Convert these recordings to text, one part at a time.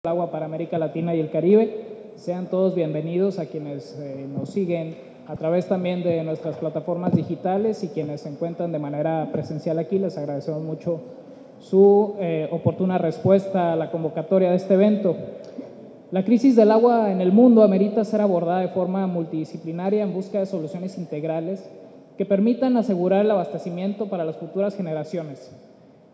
Agua para América Latina y el Caribe. Sean todos bienvenidos a quienes nos siguen a través también de nuestras plataformas digitales y quienes se encuentran de manera presencial aquí. Les agradecemos mucho su oportuna respuesta a la convocatoria de este evento. La crisis del agua en el mundo amerita ser abordada de forma multidisciplinaria en busca de soluciones integrales que permitan asegurar el abastecimiento para las futuras generaciones.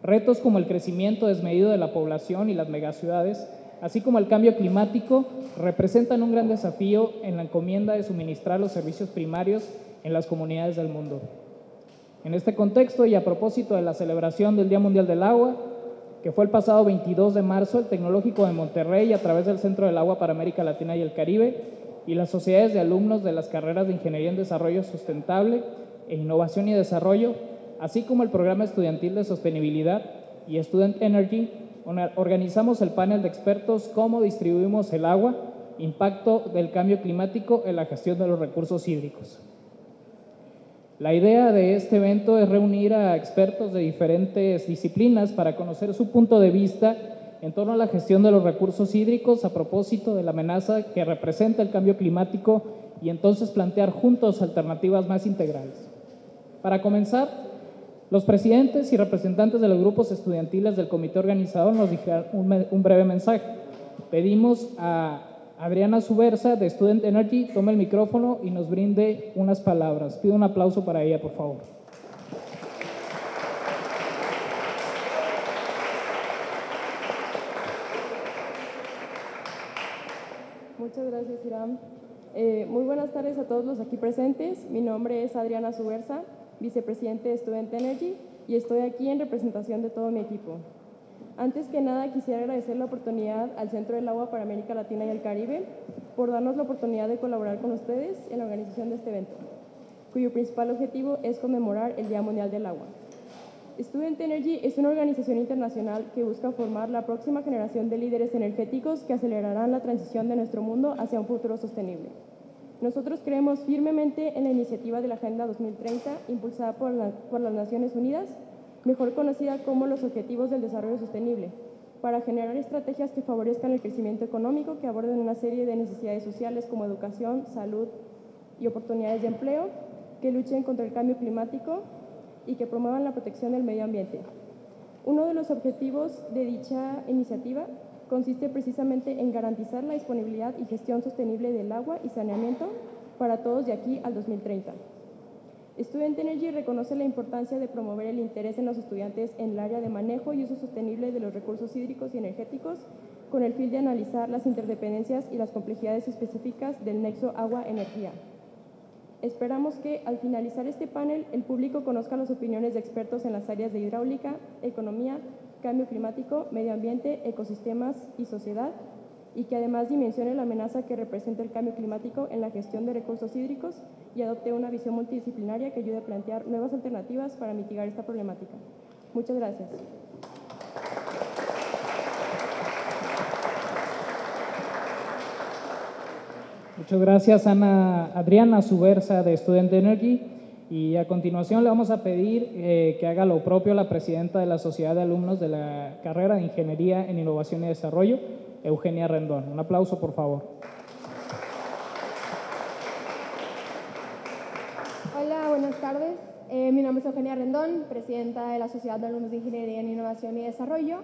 Retos como el crecimiento desmedido de la población y las megaciudades, así como el cambio climático, representan un gran desafío en la encomienda de suministrar los servicios primarios en las comunidades del mundo. En este contexto y a propósito de la celebración del Día Mundial del Agua, que fue el pasado 22 de marzo, el Tecnológico de Monterrey, a través del Centro del Agua para América Latina y el Caribe, y las sociedades de alumnos de las carreras de Ingeniería en Desarrollo Sustentable e Innovación y Desarrollo, así como el Programa Estudiantil de Sostenibilidad y Student Energy, organizamos el panel de expertos Cómo distribuimos el agua, impacto del cambio climático en la gestión de los recursos hídricos. La idea de este evento es reunir a expertos de diferentes disciplinas para conocer su punto de vista en torno a la gestión de los recursos hídricos a propósito de la amenaza que representa el cambio climático y entonces plantear juntos alternativas más integrales. Para comenzar, los presidentes y representantes de los grupos estudiantiles del comité organizador nos dijeron un breve mensaje. Pedimos a Adriana Subersa, de Student Energy, tome el micrófono y nos brinde unas palabras. Pido un aplauso para ella, por favor. Muchas gracias, Iram. Muy buenas tardes a todos los aquí presentes. Mi nombre es Adriana Subersa, vicepresidente de Student Energy, y estoy aquí en representación de todo mi equipo. Antes que nada, quisiera agradecer la oportunidad al Centro del Agua para América Latina y el Caribe por darnos la oportunidad de colaborar con ustedes en la organización de este evento, cuyo principal objetivo es conmemorar el Día Mundial del Agua. Student Energy es una organización internacional que busca formar la próxima generación de líderes energéticos que acelerarán la transición de nuestro mundo hacia un futuro sostenible. Nosotros creemos firmemente en la iniciativa de la Agenda 2030 impulsada por las Naciones Unidas, mejor conocida como los Objetivos del Desarrollo Sostenible, para generar estrategias que favorezcan el crecimiento económico, que aborden una serie de necesidades sociales como educación, salud y oportunidades de empleo, que luchen contra el cambio climático y que promuevan la protección del medio ambiente. Uno de los objetivos de dicha iniciativa consiste precisamente en garantizar la disponibilidad y gestión sostenible del agua y saneamiento para todos de aquí al 2030. Student Energy reconoce la importancia de promover el interés en los estudiantes en el área de manejo y uso sostenible de los recursos hídricos y energéticos con el fin de analizar las interdependencias y las complejidades específicas del nexo agua-energía. Esperamos que al finalizar este panel el público conozca las opiniones de expertos en las áreas de hidráulica, economía, cambio climático, medio ambiente, ecosistemas y sociedad, y que además dimensione la amenaza que representa el cambio climático en la gestión de recursos hídricos y adopte una visión multidisciplinaria que ayude a plantear nuevas alternativas para mitigar esta problemática. Muchas gracias. Muchas gracias, Adriana Subersa, de Student Energy. Y a continuación le vamos a pedir que haga lo propio la presidenta de la Sociedad de Alumnos de la carrera de Ingeniería en Innovación y Desarrollo, Eugenia Rendón. Un aplauso, por favor. Hola, buenas tardes. Mi nombre es Eugenia Rendón, presidenta de la Sociedad de Alumnos de Ingeniería en Innovación y Desarrollo.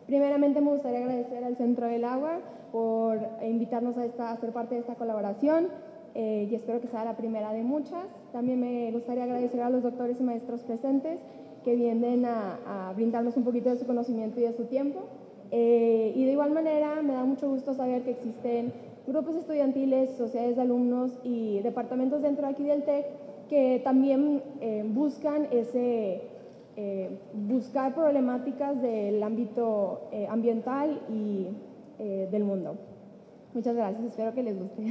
Primeramente me gustaría agradecer al Centro del Agua por invitarnos a ser parte de esta colaboración y espero que sea la primera de muchas. También me gustaría agradecer a los doctores y maestros presentes que vienen a brindarnos un poquito de su conocimiento y de su tiempo. Y de igual manera me da mucho gusto saber que existen grupos estudiantiles, sociedades de alumnos y departamentos dentro de aquí del TEC que también buscan buscar problemáticas del ámbito ambiental y del mundo. Muchas gracias, espero que les guste.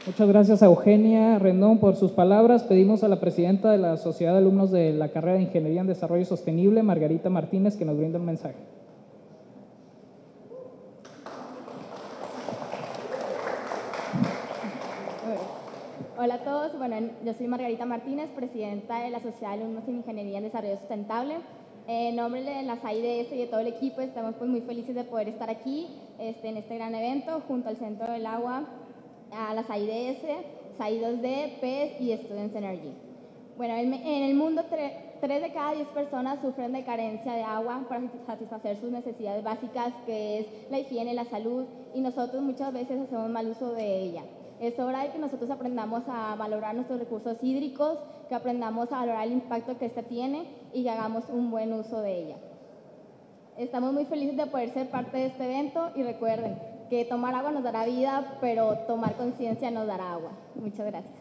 Muchas gracias a Eugenia Rendón por sus palabras. Pedimos a la presidenta de la Sociedad de Alumnos de la carrera de Ingeniería en Desarrollo Sostenible, Margarita Martínez, que nos brinde un mensaje. Hola a todos, bueno, yo soy Margarita Martínez, presidenta de la Sociedad de Alumnos en Ingeniería en Desarrollo Sustentable. En nombre de la SAIDS y de todo el equipo, estamos pues muy felices de poder estar aquí en este gran evento junto al Centro del Agua, a la SAIDS, SAI2D, PES y Students Energy. Bueno, en el mundo 3 de cada 10 personas sufren de carencia de agua para satisfacer sus necesidades básicas, que es la higiene, la salud, y nosotros muchas veces hacemos mal uso de ella. Es hora de que nosotros aprendamos a valorar nuestros recursos hídricos, que aprendamos a valorar el impacto que ésta tiene y que hagamos un buen uso de ella. Estamos muy felices de poder ser parte de este evento y recuerden que tomar agua nos dará vida, pero tomar conciencia nos dará agua. Muchas gracias.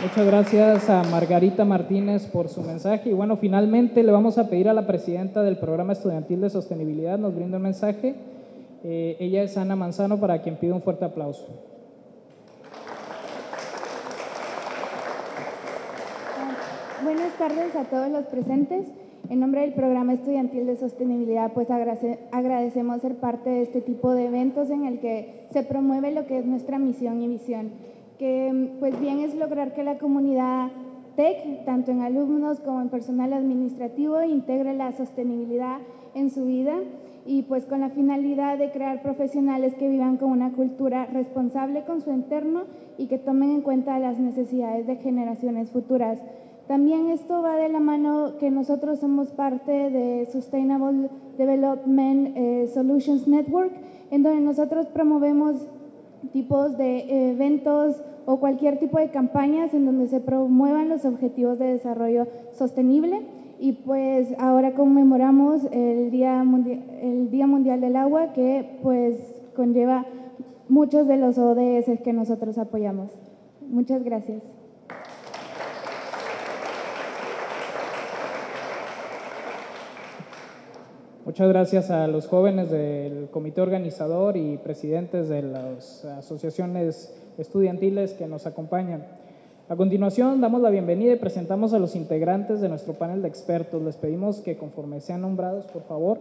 Muchas gracias a Margarita Martínez por su mensaje. Y bueno, finalmente le vamos a pedir a la presidenta del Programa Estudiantil de Sostenibilidad nos brinde un mensaje. Ella es Ana Manzano, para quien pido un fuerte aplauso. Buenas tardes a todos los presentes. En nombre del Programa Estudiantil de Sostenibilidad, pues agradecemos ser parte de este tipo de eventos en el que se promueve lo que es nuestra misión y visión, que pues bien es lograr que la comunidad TEC, tanto en alumnos como en personal administrativo, integre la sostenibilidad en su vida y pues con la finalidad de crear profesionales que vivan con una cultura responsable con su entorno y que tomen en cuenta las necesidades de generaciones futuras. También esto va de la mano que nosotros somos parte de Sustainable Development Solutions Network, en donde nosotros promovemos tipos de eventos o cualquier tipo de campañas en donde se promuevan los objetivos de desarrollo sostenible. Y pues ahora conmemoramos el Día Mundial del Agua, que pues conlleva muchos de los ODS que nosotros apoyamos. Muchas gracias. Muchas gracias a los jóvenes del comité organizador y presidentes de las asociaciones estudiantiles que nos acompañan. A continuación, damos la bienvenida y presentamos a los integrantes de nuestro panel de expertos. Les pedimos que conforme sean nombrados, por favor,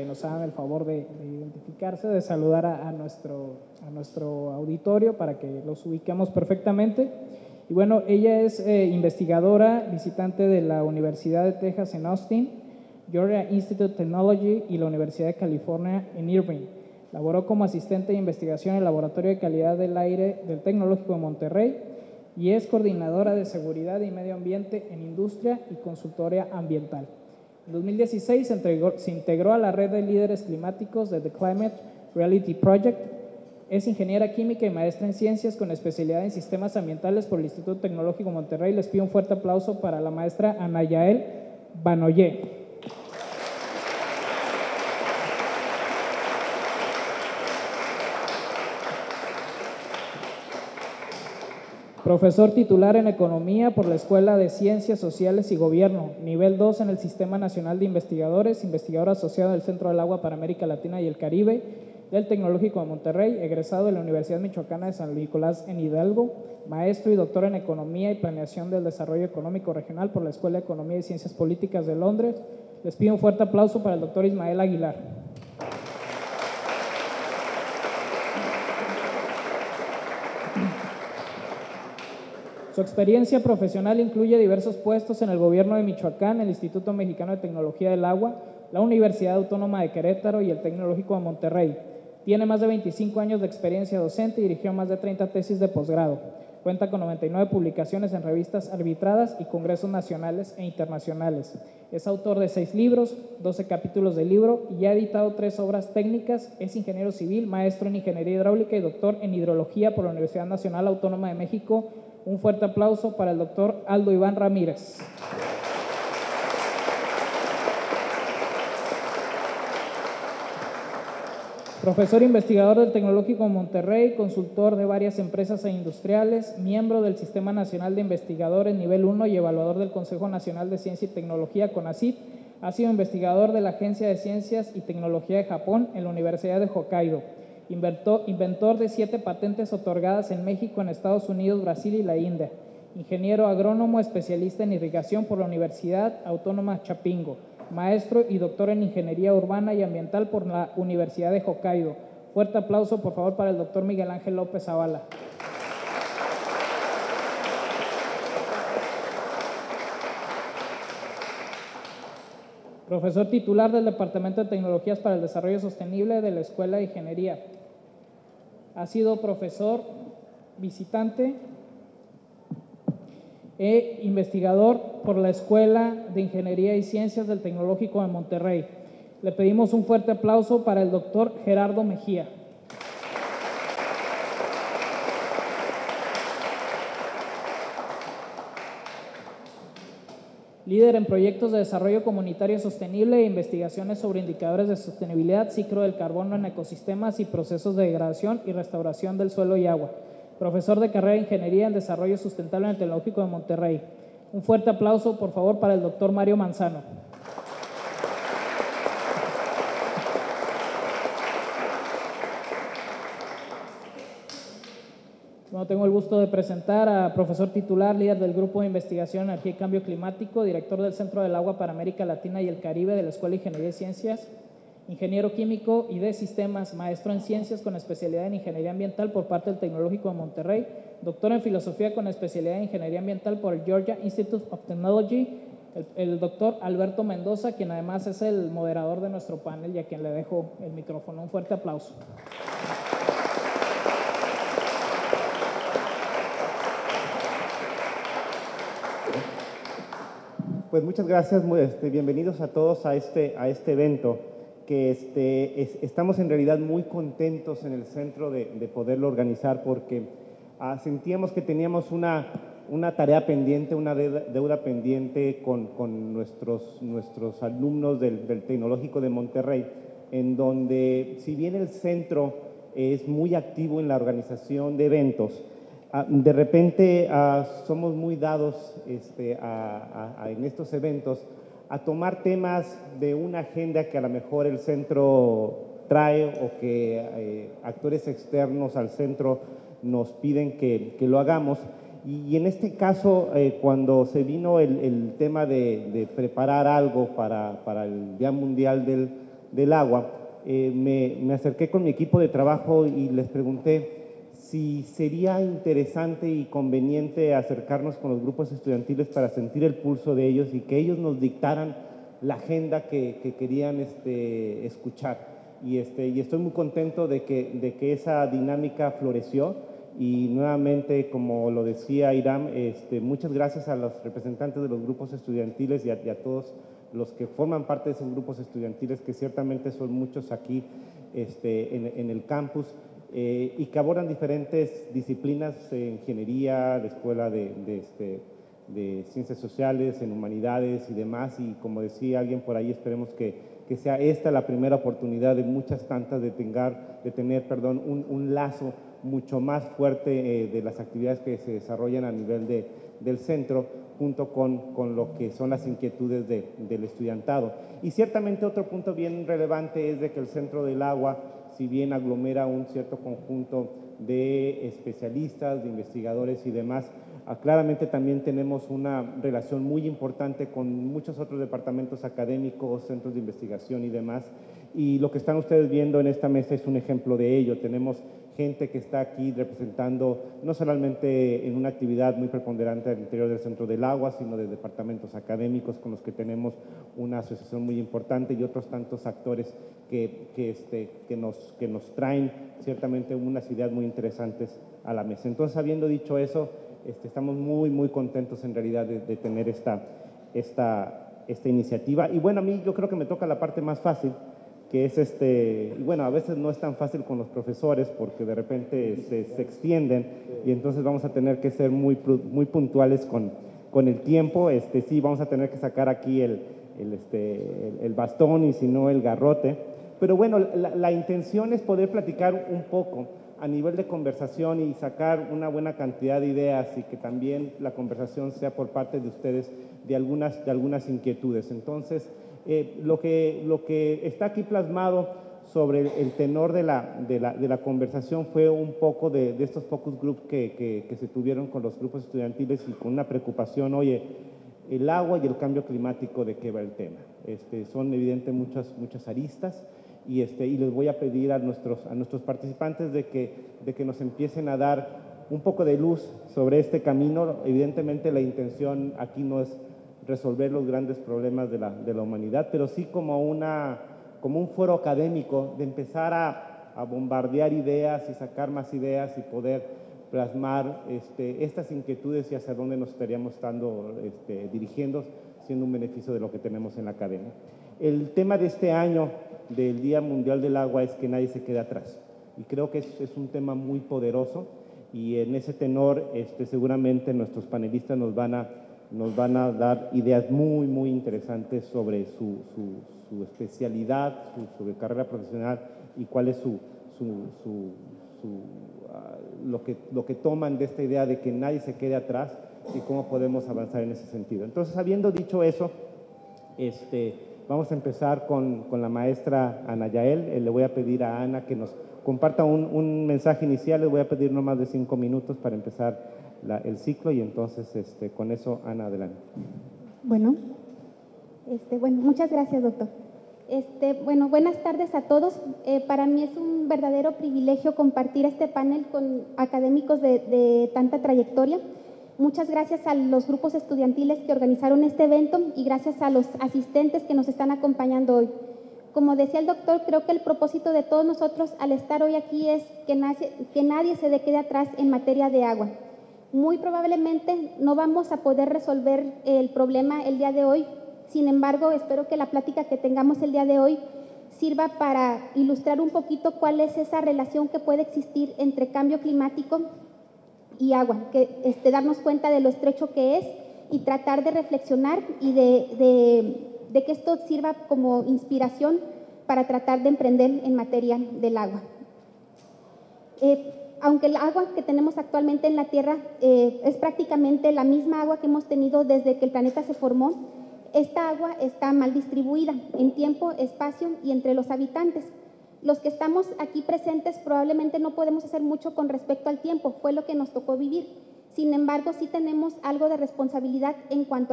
nos hagan el favor de identificarse, de saludar a nuestro auditorio para que los ubiquemos perfectamente. Y bueno, ella es investigadora visitante de la Universidad de Texas en Austin, Georgia Institute of Technology y la Universidad de California en Irvine. Laboró como asistente de investigación en el Laboratorio de Calidad del Aire del Tecnológico de Monterrey y es coordinadora de seguridad y medio ambiente en industria y consultoría ambiental. En 2016 se integró a la red de líderes climáticos de The Climate Reality Project. Es ingeniera química y maestra en ciencias con especialidad en sistemas ambientales por el Instituto Tecnológico de Monterrey. Les pido un fuerte aplauso para la maestra Anayael Banoyé. Profesor titular en Economía por la Escuela de Ciencias Sociales y Gobierno, nivel 2 en el Sistema Nacional de Investigadores, investigador asociado del Centro del Agua para América Latina y el Caribe, del Tecnológico de Monterrey, egresado de la Universidad Michoacana de San Nicolás en Hidalgo, maestro y doctor en Economía y Planeación del Desarrollo Económico Regional por la Escuela de Economía y Ciencias Políticas de Londres. Les pido un fuerte aplauso para el doctor Ismael Aguilar. Su experiencia profesional incluye diversos puestos en el gobierno de Michoacán, el Instituto Mexicano de Tecnología del Agua, la Universidad Autónoma de Querétaro y el Tecnológico de Monterrey. Tiene más de 25 años de experiencia docente y dirigió más de 30 tesis de posgrado. Cuenta con 99 publicaciones en revistas arbitradas y congresos nacionales e internacionales. Es autor de 6 libros, 12 capítulos de libro y ha editado 3 obras técnicas. Es ingeniero civil, maestro en Ingeniería Hidráulica y doctor en Hidrología por la Universidad Nacional Autónoma de México. Un fuerte aplauso para el doctor Aldo Iván Ramírez. Profesor investigador del Tecnológico de Monterrey, consultor de varias empresas e industriales, miembro del Sistema Nacional de Investigadores Nivel 1 y evaluador del Consejo Nacional de Ciencia y Tecnología, CONACYT. Ha sido investigador de la Agencia de Ciencias y Tecnología de Japón en la Universidad de Hokkaido. Inventor de 7 patentes otorgadas en México, en Estados Unidos, Brasil y la India. Ingeniero agrónomo especialista en irrigación por la Universidad Autónoma Chapingo. maestro y doctor en Ingeniería Urbana y Ambiental por la Universidad de Hokkaido. Fuerte aplauso, por favor, para el doctor Miguel Ángel López Zavala. Profesor titular del Departamento de Tecnologías para el Desarrollo Sostenible de la Escuela de Ingeniería. Ha sido profesor visitante e investigador por la Escuela de Ingeniería y Ciencias del Tecnológico de Monterrey. Le pedimos un fuerte aplauso para el doctor Gerardo Mejía. Líder en proyectos de desarrollo comunitario sostenible e investigaciones sobre indicadores de sostenibilidad, ciclo del carbono en ecosistemas y procesos de degradación y restauración del suelo y agua. Profesor de carrera de Ingeniería en Desarrollo Sustentable en el Tecnológico de Monterrey. Un fuerte aplauso, por favor, para el doctor Mario Manzano. Bueno, tengo el gusto de presentar a profesor titular, líder del Grupo de Investigación Energía y Cambio Climático, director del Centro del Agua para América Latina y el Caribe de la Escuela de Ingeniería y Ciencias, ingeniero químico y de sistemas, maestro en ciencias con especialidad en ingeniería ambiental por parte del Tecnológico de Monterrey, doctor en filosofía con especialidad en ingeniería ambiental por el Georgia Institute of Technology, el doctor Alberto Mendoza, quien además es el moderador de nuestro panel y a quien le dejo el micrófono. Un fuerte aplauso. Pues muchas gracias, bienvenidos a todos a este evento, que estamos en realidad muy contentos en el centro de poderlo organizar porque sentíamos que teníamos una tarea pendiente, una deuda pendiente con nuestros alumnos del Tecnológico de Monterrey, en donde si bien el centro es muy activo en la organización de eventos, de repente somos muy dados en estos eventos a tomar temas de una agenda que a lo mejor el centro trae o que actores externos al centro nos piden que lo hagamos. Y en este caso, cuando se vino el tema de preparar algo para el Día Mundial del Agua, me acerqué con mi equipo de trabajo y les pregunté si sería interesante y conveniente acercarnos con los grupos estudiantiles para sentir el pulso de ellos y que ellos nos dictaran la agenda que querían escuchar. Y estoy muy contento de que esa dinámica floreció y nuevamente, como lo decía Iram, muchas gracias a los representantes de los grupos estudiantiles y a todos los que forman parte de esos grupos estudiantiles, que ciertamente son muchos aquí en el campus. Y que abordan diferentes disciplinas, ingeniería, la escuela de ciencias sociales, en humanidades y demás, y como decía alguien por ahí, esperemos que sea esta la primera oportunidad de muchas tantas de tener un lazo mucho más fuerte de las actividades que se desarrollan a nivel del centro, junto con lo que son las inquietudes del estudiantado. Y ciertamente otro punto bien relevante es de que el Centro del Agua, si bien aglomera un cierto conjunto de especialistas, de investigadores y demás, claramente también tenemos una relación muy importante con muchos otros departamentos académicos, centros de investigación y demás. Y lo que están ustedes viendo en esta mesa es un ejemplo de ello. Tenemos gente que está aquí representando no solamente en una actividad muy preponderante al interior del Centro del Agua, sino de departamentos académicos con los que tenemos una asociación muy importante y otros tantos actores que nos traen ciertamente unas ideas muy interesantes a la mesa. Entonces, habiendo dicho eso, estamos muy, muy contentos en realidad de tener esta iniciativa. Y bueno, a mí yo creo que me toca la parte más fácil, que es bueno, a veces no es tan fácil con los profesores porque de repente se extienden y entonces vamos a tener que ser muy puntuales con el tiempo. Sí, vamos a tener que sacar aquí el bastón y si no el garrote. Pero bueno, la intención es poder platicar un poco a nivel de conversación y sacar una buena cantidad de ideas y que también la conversación sea por parte de ustedes de algunas inquietudes. Entonces, lo que está aquí plasmado sobre el tenor de la conversación fue un poco de estos focus group que se tuvieron con los grupos estudiantiles y con una preocupación, oye, el agua y el cambio climático, de qué va el tema. Son evidentes muchas aristas y les voy a pedir a nuestros participantes de que nos empiecen a dar un poco de luz sobre este camino. Evidentemente la intención aquí no es resolver los grandes problemas de la humanidad, pero sí como un foro académico de empezar a bombardear ideas y sacar más ideas y poder plasmar estas inquietudes y hacia dónde nos estaríamos dirigiendo, siendo un beneficio de lo que tenemos en la academia. El tema de este año del Día Mundial del Agua es que nadie se quede atrás, y creo que es un tema muy poderoso, y en ese tenor seguramente nuestros panelistas nos van a dar ideas muy interesantes sobre su especialidad, su carrera profesional, y cuál es lo que toman de esta idea de que nadie se quede atrás y cómo podemos avanzar en ese sentido. Entonces, habiendo dicho eso, vamos a empezar con la maestra Ana Yael. Le voy a pedir a Ana que nos comparta un mensaje inicial. Les voy a pedir no más de 5 minutos para empezar el ciclo, y entonces con eso, Ana, adelante. Bueno, muchas gracias, doctor. Bueno, buenas tardes a todos. Para mí es un verdadero privilegio compartir este panel con académicos de tanta trayectoria. Muchas gracias a los grupos estudiantiles que organizaron este evento y gracias a los asistentes que nos están acompañando hoy. Como decía el doctor, creo que el propósito de todos nosotros al estar hoy aquí es que nadie se quede atrás en materia de agua. Muy probablemente no vamos a poder resolver el problema el día de hoy. Sin embargo, espero que la plática que tengamos el día de hoy sirva para ilustrar un poquito cuál es esa relación que puede existir entre cambio climático y agua, darnos cuenta de lo estrecho que es y tratar de reflexionar y de que esto sirva como inspiración para tratar de emprender en materia del agua. Aunque el agua que tenemos actualmente en la Tierra es prácticamente la misma agua que hemos tenido desde que el planeta se formó, esta agua está mal distribuida en tiempo, espacio y entre los habitantes. Los que estamos aquí presentes probablemente no podemos hacer mucho con respecto al tiempo, fue lo que nos tocó vivir. Sin embargo, sí tenemos algo de responsabilidad en cuanto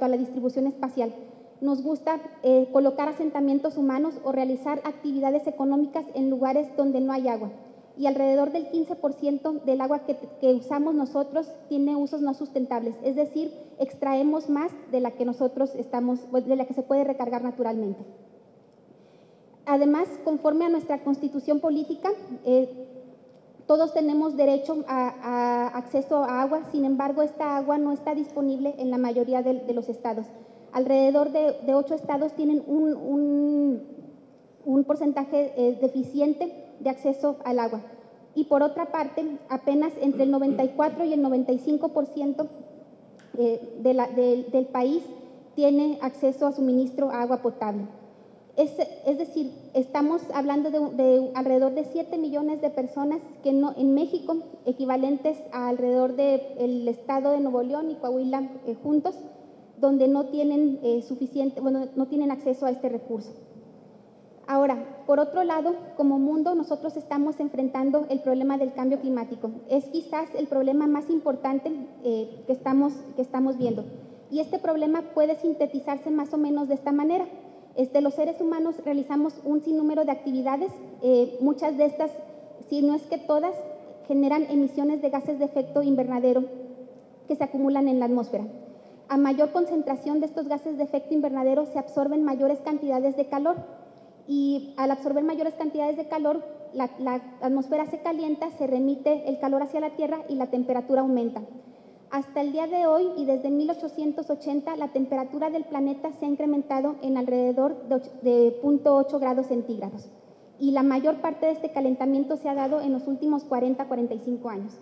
a la distribución espacial. Nos gusta colocar asentamientos humanos o realizar actividades económicas en lugares donde no hay agua. Y alrededor del 15% del agua que usamos nosotros tiene usos no sustentables, es decir, extraemos más de la que de la que se puede recargar naturalmente. Además, conforme a nuestra constitución política, todos tenemos derecho a acceso a agua. Sin embargo, esta agua no está disponible en la mayoría de los estados. Alrededor de 8 estados tienen un porcentaje deficiente de acceso al agua. Y por otra parte, apenas entre el 94 y el 95% del país tiene acceso a suministro a agua potable. Es decir, estamos hablando de alrededor de 7 millones de personas que en México, equivalentes a alrededor del estado de Nuevo León y Coahuila juntos, donde no tienen no tienen acceso a este recurso. Ahora, por otro lado, como mundo, nosotros estamos enfrentando el problema del cambio climático. Es quizás el problema más importante que estamos viendo. Y este problema puede sintetizarse más o menos de esta manera. Los seres humanos realizamos un sinnúmero de actividades, muchas de estas, si no es que todas, generan emisiones de gases de efecto invernadero que se acumulan en la atmósfera. A mayor concentración de estos gases de efecto invernadero se absorben mayores cantidades de calor. Y al absorber mayores cantidades de calor, la atmósfera se calienta, se remite el calor hacia la Tierra y la temperatura aumenta. Hasta el día de hoy y desde 1880, la temperatura del planeta se ha incrementado en alrededor de 0.8 grados centígrados. Y la mayor parte de este calentamiento se ha dado en los últimos 40-45 años.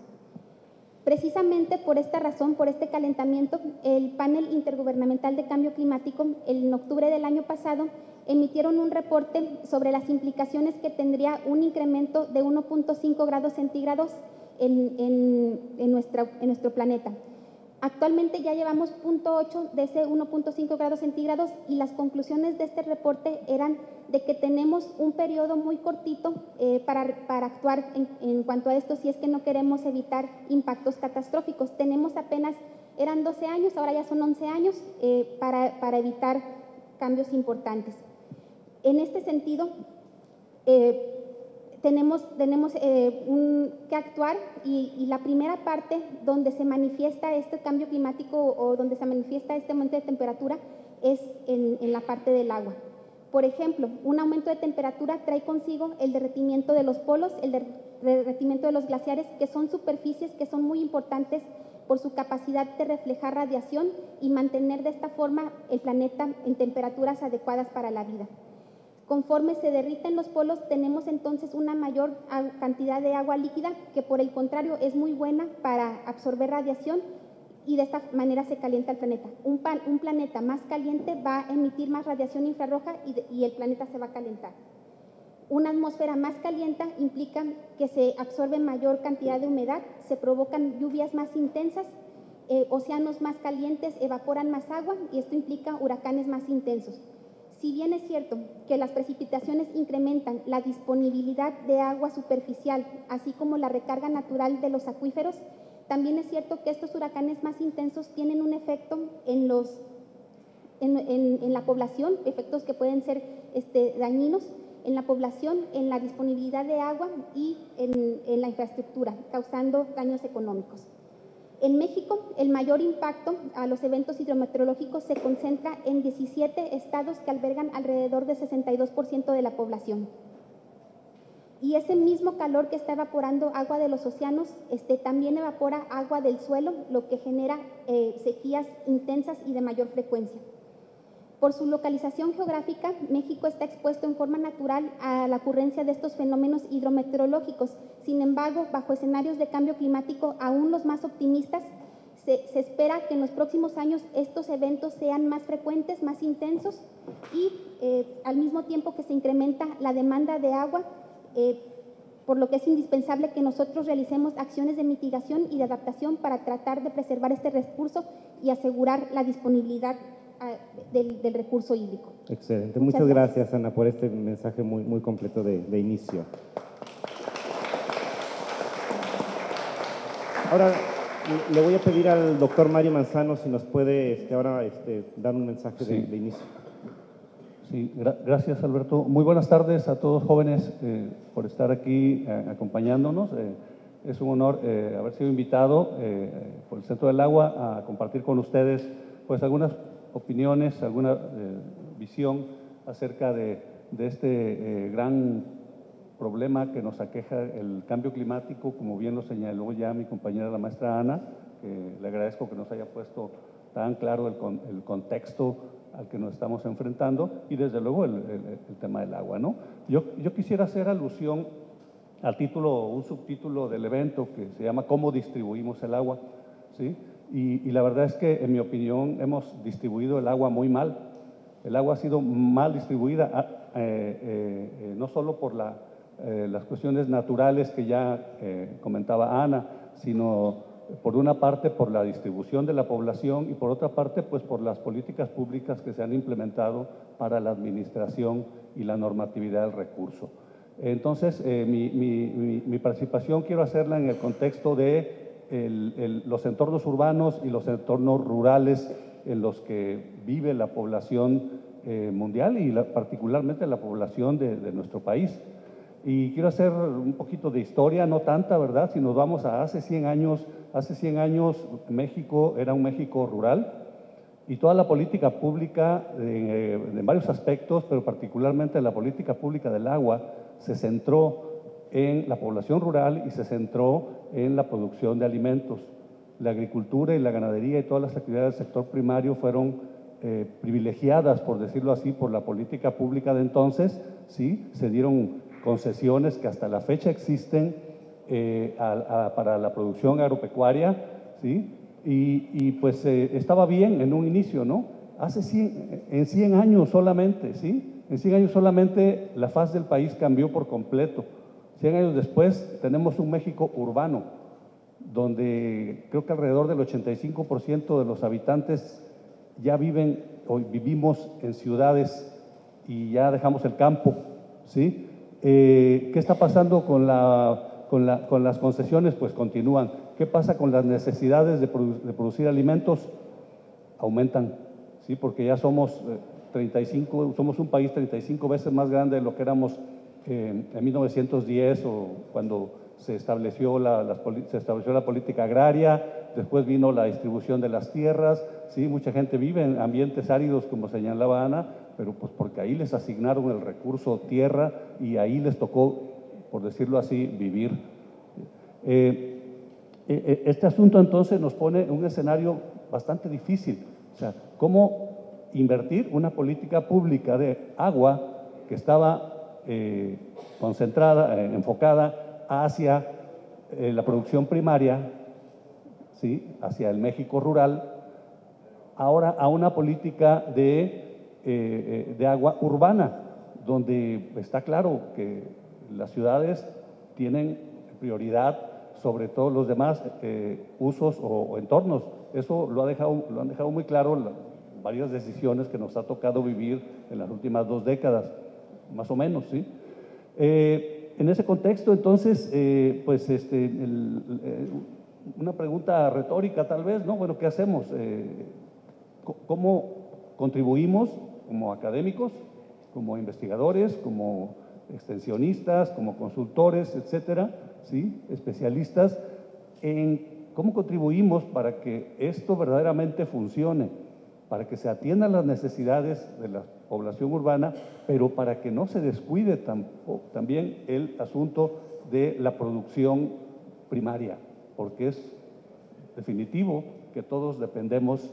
Precisamente por esta razón, por este calentamiento, el Panel Intergubernamental de Cambio Climático, en octubre del año pasado, emitieron un reporte sobre las implicaciones que tendría un incremento de 1.5 grados centígrados en nuestro planeta. Actualmente ya llevamos 0.8 de ese 1.5 grados centígrados y las conclusiones de este reporte eran de que tenemos un periodo muy cortito para actuar en cuanto a esto si es que no queremos evitar impactos catastróficos. Tenemos apenas, eran 12 años, ahora ya son 11 años para evitar cambios importantes. En este sentido, tenemos que actuar y la primera parte donde se manifiesta este cambio climático o donde se manifiesta este aumento de temperatura es en la parte del agua. Por ejemplo, un aumento de temperatura trae consigo el derretimiento de los polos, el derretimiento de los glaciares, que son superficies que son muy importantes por su capacidad de reflejar radiación y mantener de esta forma el planeta en temperaturas adecuadas para la vida. Conforme se derriten los polos, tenemos entonces una mayor cantidad de agua líquida que por el contrario es muy buena para absorber radiación y de esta manera se calienta el planeta. Un planeta más caliente va a emitir más radiación infrarroja y el planeta se va a calentar. Una atmósfera más caliente implica que se absorbe mayor cantidad de humedad, se provocan lluvias más intensas, océanos más calientes evaporan más agua y esto implica huracanes más intensos. Si bien es cierto que las precipitaciones incrementan la disponibilidad de agua superficial, así como la recarga natural de los acuíferos, también es cierto que estos huracanes más intensos tienen un efecto en la población, efectos que pueden ser dañinos en la población, en la disponibilidad de agua y en la infraestructura, causando daños económicos. En México, el mayor impacto a los eventos hidrometeorológicos se concentra en 17 estados que albergan alrededor del 62% de la población. Y ese mismo calor que está evaporando agua de los océanos, también evapora agua del suelo, lo que genera sequías intensas y de mayor frecuencia. Por su localización geográfica, México está expuesto en forma natural a la ocurrencia de estos fenómenos hidrometeorológicos. Sin embargo, bajo escenarios de cambio climático aún los más optimistas, se espera que en los próximos años estos eventos sean más frecuentes, más intensos y al mismo tiempo que se incrementa la demanda de agua, por lo que es indispensable que nosotros realicemos acciones de mitigación y de adaptación para tratar de preservar este recurso y asegurar la disponibilidad del recurso hídrico. Excelente. Muchas gracias, Ana, por este mensaje muy, muy completo de inicio. Ahora le voy a pedir al doctor Mario Manzano si nos puede ahora dar un mensaje de inicio. Sí, gracias, Alberto. Muy buenas tardes a todos jóvenes por estar aquí acompañándonos. Es un honor haber sido invitado por el Centro del Agua a compartir con ustedes pues algunas opiniones, alguna visión acerca de este gran problema que nos aqueja, el cambio climático, como bien lo señaló ya mi compañera la maestra Ana, que le agradezco que nos haya puesto tan claro el contexto al que nos estamos enfrentando y desde luego el tema del agua, ¿no? Yo quisiera hacer alusión al título, un subtítulo del evento que se llama ¿Cómo distribuimos el agua? ¿Sí? Y la verdad es que, en mi opinión, hemos distribuido el agua muy mal. El agua ha sido mal distribuida, no solo por las cuestiones naturales que ya comentaba Ana, sino por una parte por la distribución de la población y por otra parte pues por las políticas públicas que se han implementado para la administración y la normatividad del recurso. Entonces, mi participación quiero hacerla en el contexto de los entornos urbanos y los entornos rurales en los que vive la población mundial y particularmente la población de nuestro país. Y quiero hacer un poquito de historia, no tanta, ¿verdad? Si nos vamos a hace 100 años México era un México rural y toda la política pública en varios aspectos, pero particularmente la política pública del agua, se centró en la población rural y se centró en la producción de alimentos. La agricultura y la ganadería y todas las actividades del sector primario fueron privilegiadas, por decirlo así, por la política pública de entonces, ¿sí? Se dieron concesiones que hasta la fecha existen para la producción agropecuaria, ¿sí? Y pues estaba bien en un inicio, ¿no? En 100 años solamente, ¿sí? En 100 años solamente la faz del país cambió por completo. 100 años después tenemos un México urbano donde creo que alrededor del 85% de los habitantes ya viven o vivimos en ciudades y ya dejamos el campo, ¿sí? ¿Qué está pasando con las concesiones? Pues continúan. ¿Qué pasa con las necesidades de producir alimentos? Aumentan, ¿sí? Porque ya somos un país 35 veces más grande de lo que éramos en 1910 o cuando se estableció la política agraria, después vino la distribución de las tierras, ¿sí? Mucha gente vive en ambientes áridos, como señalaba Ana, pero pues porque ahí les asignaron el recurso tierra y ahí les tocó, por decirlo así, vivir. Este asunto entonces nos pone en un escenario bastante difícil. O sea, ¿cómo invertir una política pública de agua que estaba concentrada, enfocada hacia la producción primaria, ¿sí? Hacia el México rural, ahora a una política de agua urbana, donde está claro que las ciudades tienen prioridad sobre todos los demás usos o entornos? Eso lo han dejado muy claro varias decisiones que nos ha tocado vivir en las últimas 2 décadas, más o menos, ¿sí? En ese contexto, entonces, pues una pregunta retórica tal vez, ¿no? Bueno, ¿qué hacemos? ¿Cómo contribuimos como académicos, como investigadores, como extensionistas, como consultores, etcétera, ¿sí? Especialistas, en cómo contribuimos para que esto verdaderamente funcione, para que se atiendan las necesidades de la población urbana, pero para que no se descuide también el asunto de la producción primaria, porque es definitivo que todos dependemos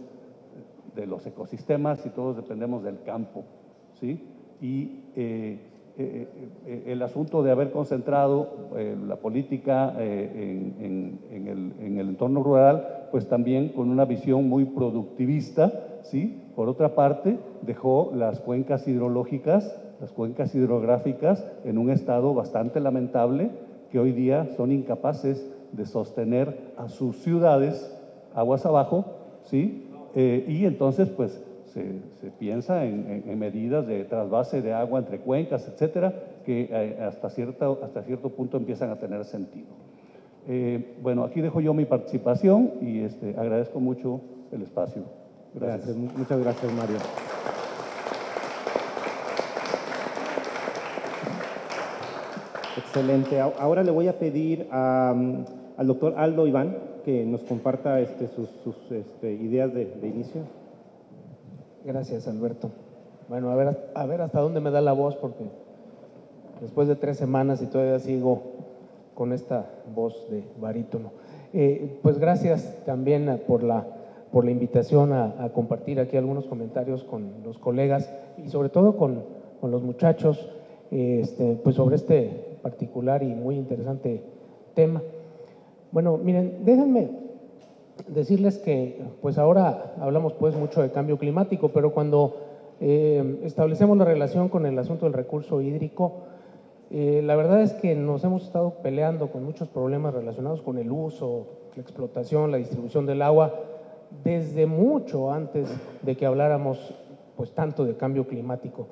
de los ecosistemas y todos dependemos del campo, ¿sí? Y el asunto de haber concentrado la política en el entorno rural, pues también con una visión muy productivista, ¿sí? Por otra parte, dejó las cuencas hidrológicas, las cuencas hidrográficas en un estado bastante lamentable, que hoy día son incapaces de sostener a sus ciudades aguas abajo, ¿sí? Y entonces, pues, se piensa en medidas de trasvase de agua entre cuencas, etcétera, que hasta cierto punto empiezan a tener sentido. Bueno, aquí dejo yo mi participación y agradezco mucho el espacio. Gracias. Muchas gracias, Mario. Excelente. Ahora le voy a pedir al doctor Aldo Iván que nos comparta sus ideas de inicio. Gracias, Alberto. Bueno, a ver hasta dónde me da la voz, porque después de 3 semanas y todavía sigo con esta voz de barítono. Pues gracias también por la invitación a compartir aquí algunos comentarios con los colegas y sobre todo con los muchachos, pues sobre este particular y muy interesante tema. Bueno, miren, déjenme decirles que pues ahora hablamos pues mucho de cambio climático, pero cuando establecemos la relación con el asunto del recurso hídrico, la verdad es que nos hemos estado peleando con muchos problemas relacionados con el uso, la explotación, la distribución del agua, desde mucho antes de que habláramos pues tanto de cambio climático.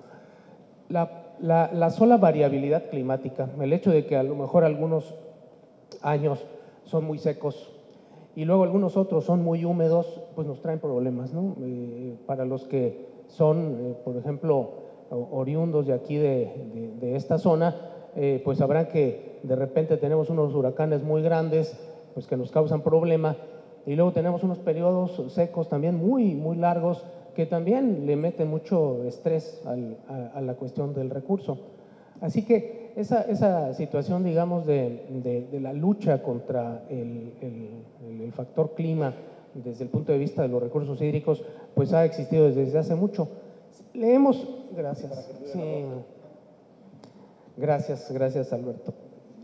La sola variabilidad climática, el hecho de que a lo mejor algunos años son muy secos y luego algunos otros son muy húmedos, pues nos traen problemas, ¿no? Para los que son, por ejemplo, oriundos de aquí de esta zona, pues sabrán que de repente tenemos unos huracanes muy grandes, pues que nos causan problema, y luego tenemos unos periodos secos también muy, muy largos que también le meten mucho estrés a la cuestión del recurso. Así que esa situación, digamos, de la lucha contra el factor clima desde el punto de vista de los recursos hídricos, pues ha existido desde hace mucho. Gracias. Sí. Gracias, Alberto.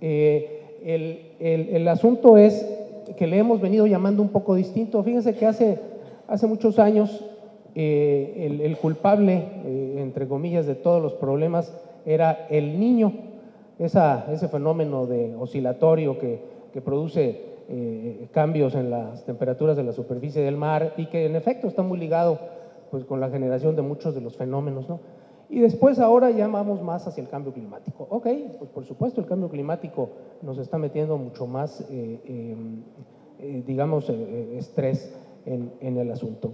El asunto es que le hemos venido llamando un poco distinto. Fíjense que hace muchos años el culpable, entre comillas, de todos los problemas era el Niño, ese fenómeno oscilatorio que produce cambios en las temperaturas de la superficie del mar y que en efecto está muy ligado pues, con la generación de muchos de los fenómenos, ¿no? Y después ahora ya vamos más hacia el cambio climático. Ok, pues por supuesto el cambio climático nos está metiendo mucho más, digamos, estrés en el asunto.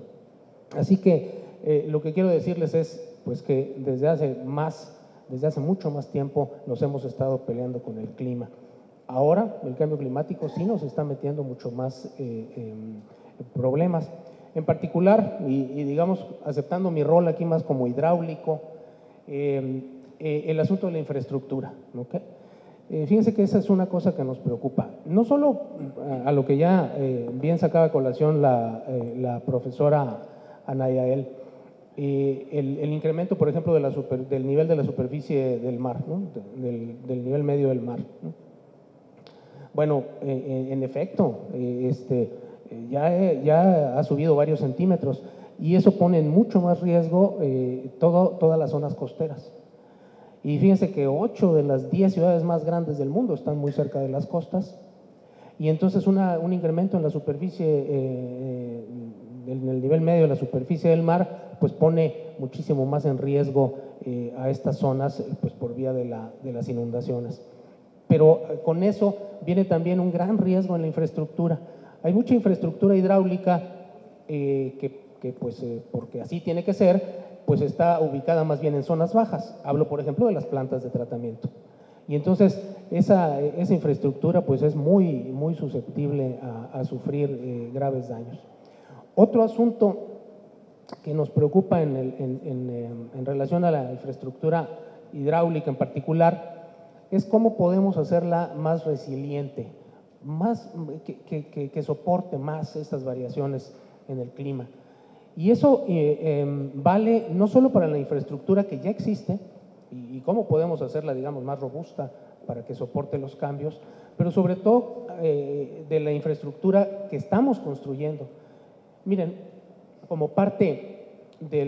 Así que lo que quiero decirles es pues que desde hace mucho más tiempo nos hemos estado peleando con el clima. Ahora el cambio climático sí nos está metiendo mucho más problemas. En particular, y digamos, aceptando mi rol aquí más como hidráulico, el asunto de la infraestructura, ¿okay? Fíjense que esa es una cosa que nos preocupa. No solo a lo que ya bien sacaba a colación la profesora Anayael, el incremento, por ejemplo, del nivel de la superficie del mar, ¿no? del nivel medio del mar, ¿no? Bueno, en efecto, ya ha subido varios centímetros y eso pone en mucho más riesgo todas las zonas costeras. Y fíjense que 8 de las 10 ciudades más grandes del mundo están muy cerca de las costas y entonces un incremento en la superficie, en el nivel medio de la superficie del mar, pues pone muchísimo más en riesgo a estas zonas pues por vía de las inundaciones. Pero con eso viene también un gran riesgo en la infraestructura. Hay mucha infraestructura hidráulica que pues, porque así tiene que ser, pues está ubicada más bien en zonas bajas. Hablo, por ejemplo, de las plantas de tratamiento. Y entonces esa infraestructura pues es muy susceptible a sufrir graves daños. Otro asunto que nos preocupa en relación a la infraestructura hidráulica en particular es cómo podemos hacerla más resiliente, que soporte más estas variaciones en el clima. Y eso vale no solo para la infraestructura que ya existe y cómo podemos hacerla, digamos, más robusta para que soporte los cambios, pero sobre todo de la infraestructura que estamos construyendo. Miren, como parte de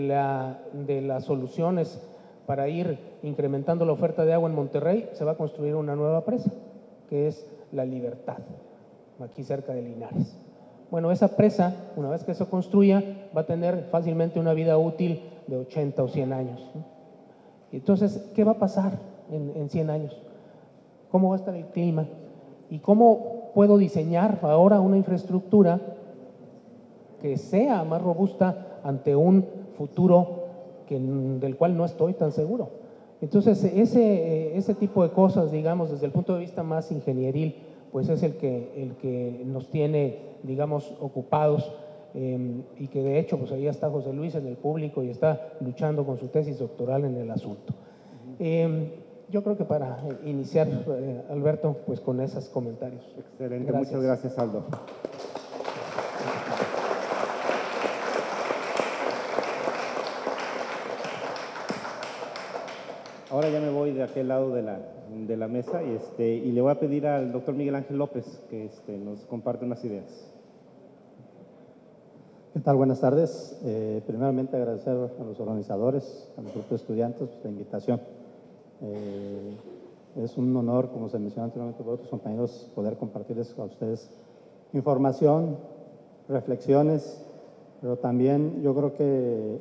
las soluciones para ir incrementando la oferta de agua en Monterrey, se va a construir una nueva presa, que es La Libertad, aquí cerca de Linares. Bueno, esa presa, una vez que se construya, va a tener fácilmente una vida útil de 80 o 100 años, ¿no? Entonces, ¿qué va a pasar en 100 años? ¿Cómo va a estar el clima? ¿Y cómo puedo diseñar ahora una infraestructura que sea más robusta ante un futuro del cual no estoy tan seguro? Entonces, ese tipo de cosas, digamos, desde el punto de vista más ingenieril, pues es el que nos tiene, digamos, ocupados y que de hecho, pues ahí está José Luis en el público y está luchando con su tesis doctoral en el asunto. Yo creo que para iniciar, Alberto, pues con esos comentarios. Excelente, muchas gracias, Aldo. Ahora ya me voy de aquel lado de la mesa y le voy a pedir al doctor Miguel Ángel López que nos comparte unas ideas. ¿Qué tal? Buenas tardes. Primeramente agradecer a los organizadores, a los grupos de estudiantes, la invitación. Es un honor, como se mencionó anteriormente por otros compañeros, poder compartirles con ustedes información, reflexiones, pero también yo creo que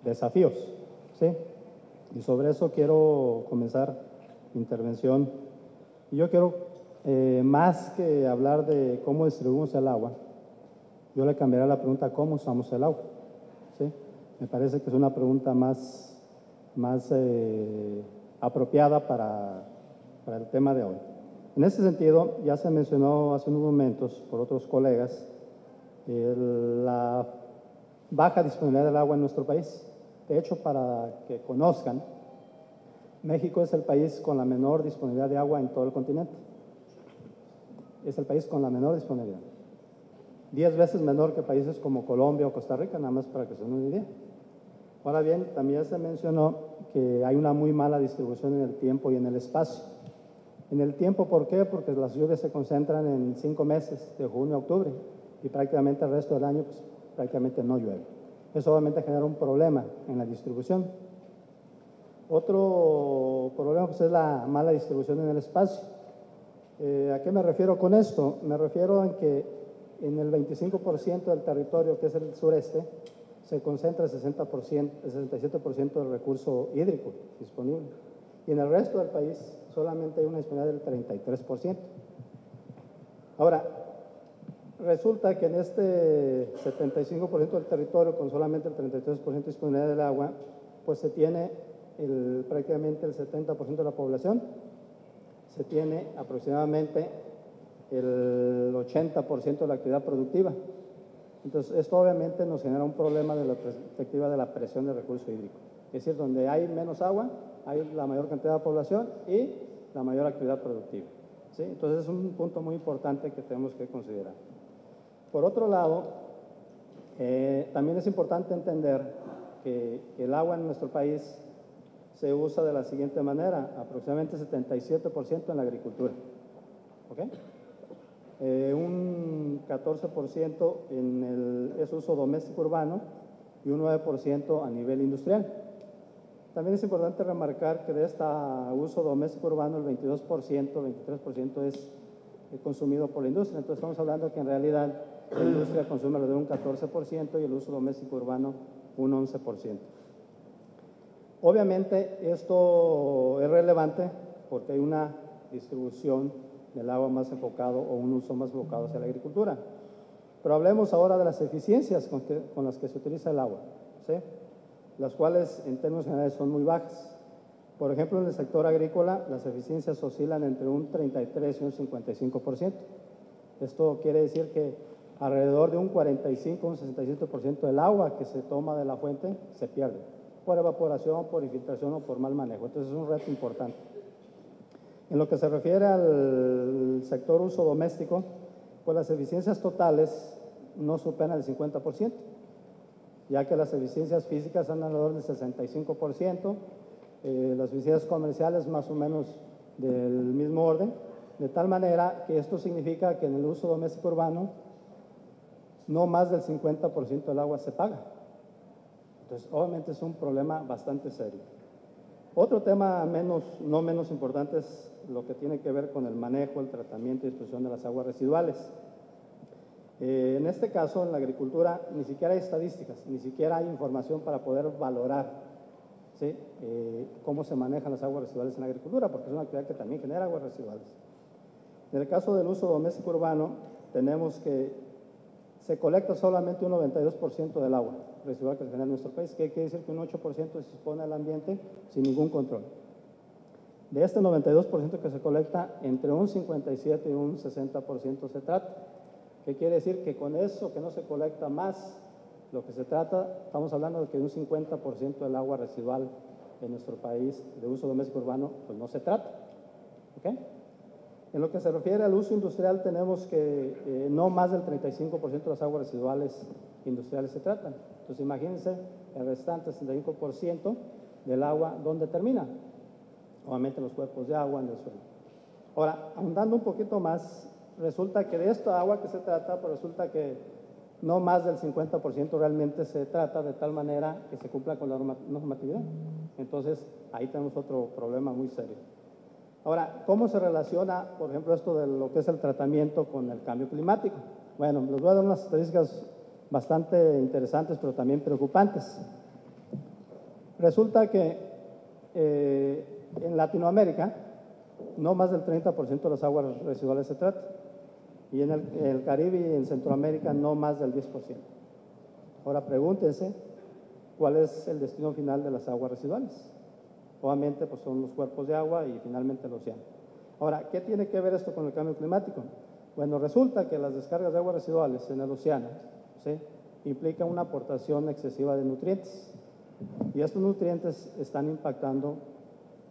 desafíos, ¿sí? Y sobre eso quiero comenzar mi intervención. Y yo quiero, más que hablar de cómo distribuimos el agua, yo le cambiaré la pregunta ¿cómo usamos el agua? ¿Sí? Me parece que es una pregunta más apropiada para el tema de hoy. En ese sentido, ya se mencionó hace unos momentos por otros colegas la baja disponibilidad del agua en nuestro país. De hecho, para que conozcan, México es el país con la menor disponibilidad de agua en todo el continente. Es el país con la menor disponibilidad. 10 veces menor que países como Colombia o Costa Rica, nada más para que se den una idea. Ahora bien, también se mencionó que hay una muy mala distribución en el tiempo y en el espacio. En el tiempo, ¿por qué? Porque las lluvias se concentran en 5 meses, de junio a octubre, y prácticamente el resto del año, pues prácticamente no llueve. Eso obviamente genera un problema en la distribución. Otro problema pues, es la mala distribución en el espacio. ¿A qué me refiero con esto? Me refiero a que en el 25% del territorio, que es el sureste, se concentra el 60%, el 67% del recurso hídrico disponible. Y en el resto del país solamente hay una disponibilidad del 33%. Ahora, resulta que en este 75% del territorio, con solamente el 33% de disponibilidad del agua, pues se tiene prácticamente el 70% de la población, se tiene aproximadamente el 80% de la actividad productiva. Entonces, esto obviamente nos genera un problema de la perspectiva de la presión del recurso hídrico. Es decir, donde hay menos agua, hay la mayor cantidad de población y la mayor actividad productiva, ¿sí? Entonces, es un punto muy importante que tenemos que considerar. Por otro lado, también es importante entender que el agua en nuestro país se usa de la siguiente manera, aproximadamente 77% en la agricultura, ¿ok? Un 14% es uso doméstico urbano y un 9% a nivel industrial. También es importante remarcar que de este uso doméstico urbano el 22%, 23% es consumido por la industria. Entonces estamos hablando que en realidad la industria consume alrededor de un 14% y el uso doméstico urbano un 11%. Obviamente esto es relevante porque hay una distribución del agua más enfocado o un uso más enfocado hacia la agricultura. Pero hablemos ahora de las eficiencias con las que se utiliza el agua, ¿sí? Las cuales en términos generales son muy bajas. Por ejemplo, en el sector agrícola las eficiencias oscilan entre un 33 y un 55%. Esto quiere decir que alrededor de un 45 o un 67% del agua que se toma de la fuente se pierde por evaporación, por infiltración o por mal manejo. Entonces es un reto importante. En lo que se refiere al sector uso doméstico, pues las eficiencias totales no superan el 50%, ya que las eficiencias físicas son alrededor del 65%, las eficiencias comerciales más o menos del mismo orden, de tal manera que esto significa que en el uso doméstico urbano no más del 50% del agua se paga. Entonces, obviamente es un problema bastante serio. Otro tema no menos importante es lo que tiene que ver con el manejo, el tratamiento y disposición de las aguas residuales. En este caso, en la agricultura, ni siquiera hay estadísticas, ni siquiera hay información para poder valorar, ¿sí? Cómo se manejan las aguas residuales en la agricultura, porque es una actividad que también genera aguas residuales. En el caso del uso doméstico urbano, tenemos que se colecta solamente un 92% del agua residual que se genera en nuestro país, que quiere decir que un 8% se expone al ambiente sin ningún control. De este 92% que se colecta, entre un 57 y un 60% se trata. ¿Qué quiere decir? Que con eso que no se colecta más, lo que se trata, estamos hablando de que un 50% del agua residual en nuestro país de uso doméstico urbano, pues no se trata. ¿Ok? En lo que se refiere al uso industrial, tenemos que no más del 35% de las aguas residuales industriales se tratan. Entonces, imagínense el restante 65% del agua, ¿dónde termina? Obviamente en los cuerpos de agua, en el suelo. Ahora, ahondando un poquito más, resulta que de esta agua que se trata, pues resulta que no más del 50% realmente se trata de tal manera que se cumpla con la normatividad. Entonces, ahí tenemos otro problema muy serio. Ahora, ¿cómo se relaciona, por ejemplo, esto de lo que es el tratamiento con el cambio climático? Bueno, les voy a dar unas estadísticas bastante interesantes, pero también preocupantes. Resulta que en Latinoamérica, no más del 30% de las aguas residuales se tratan. Y en el Caribe y en Centroamérica, no más del 10%. Ahora, pregúntense, ¿cuál es el destino final de las aguas residuales? Obviamente, pues son los cuerpos de agua y finalmente el océano. Ahora, ¿qué tiene que ver esto con el cambio climático? Bueno, resulta que las descargas de aguas residuales en el océano, ¿sí?, implican una aportación excesiva de nutrientes. Y estos nutrientes están impactando,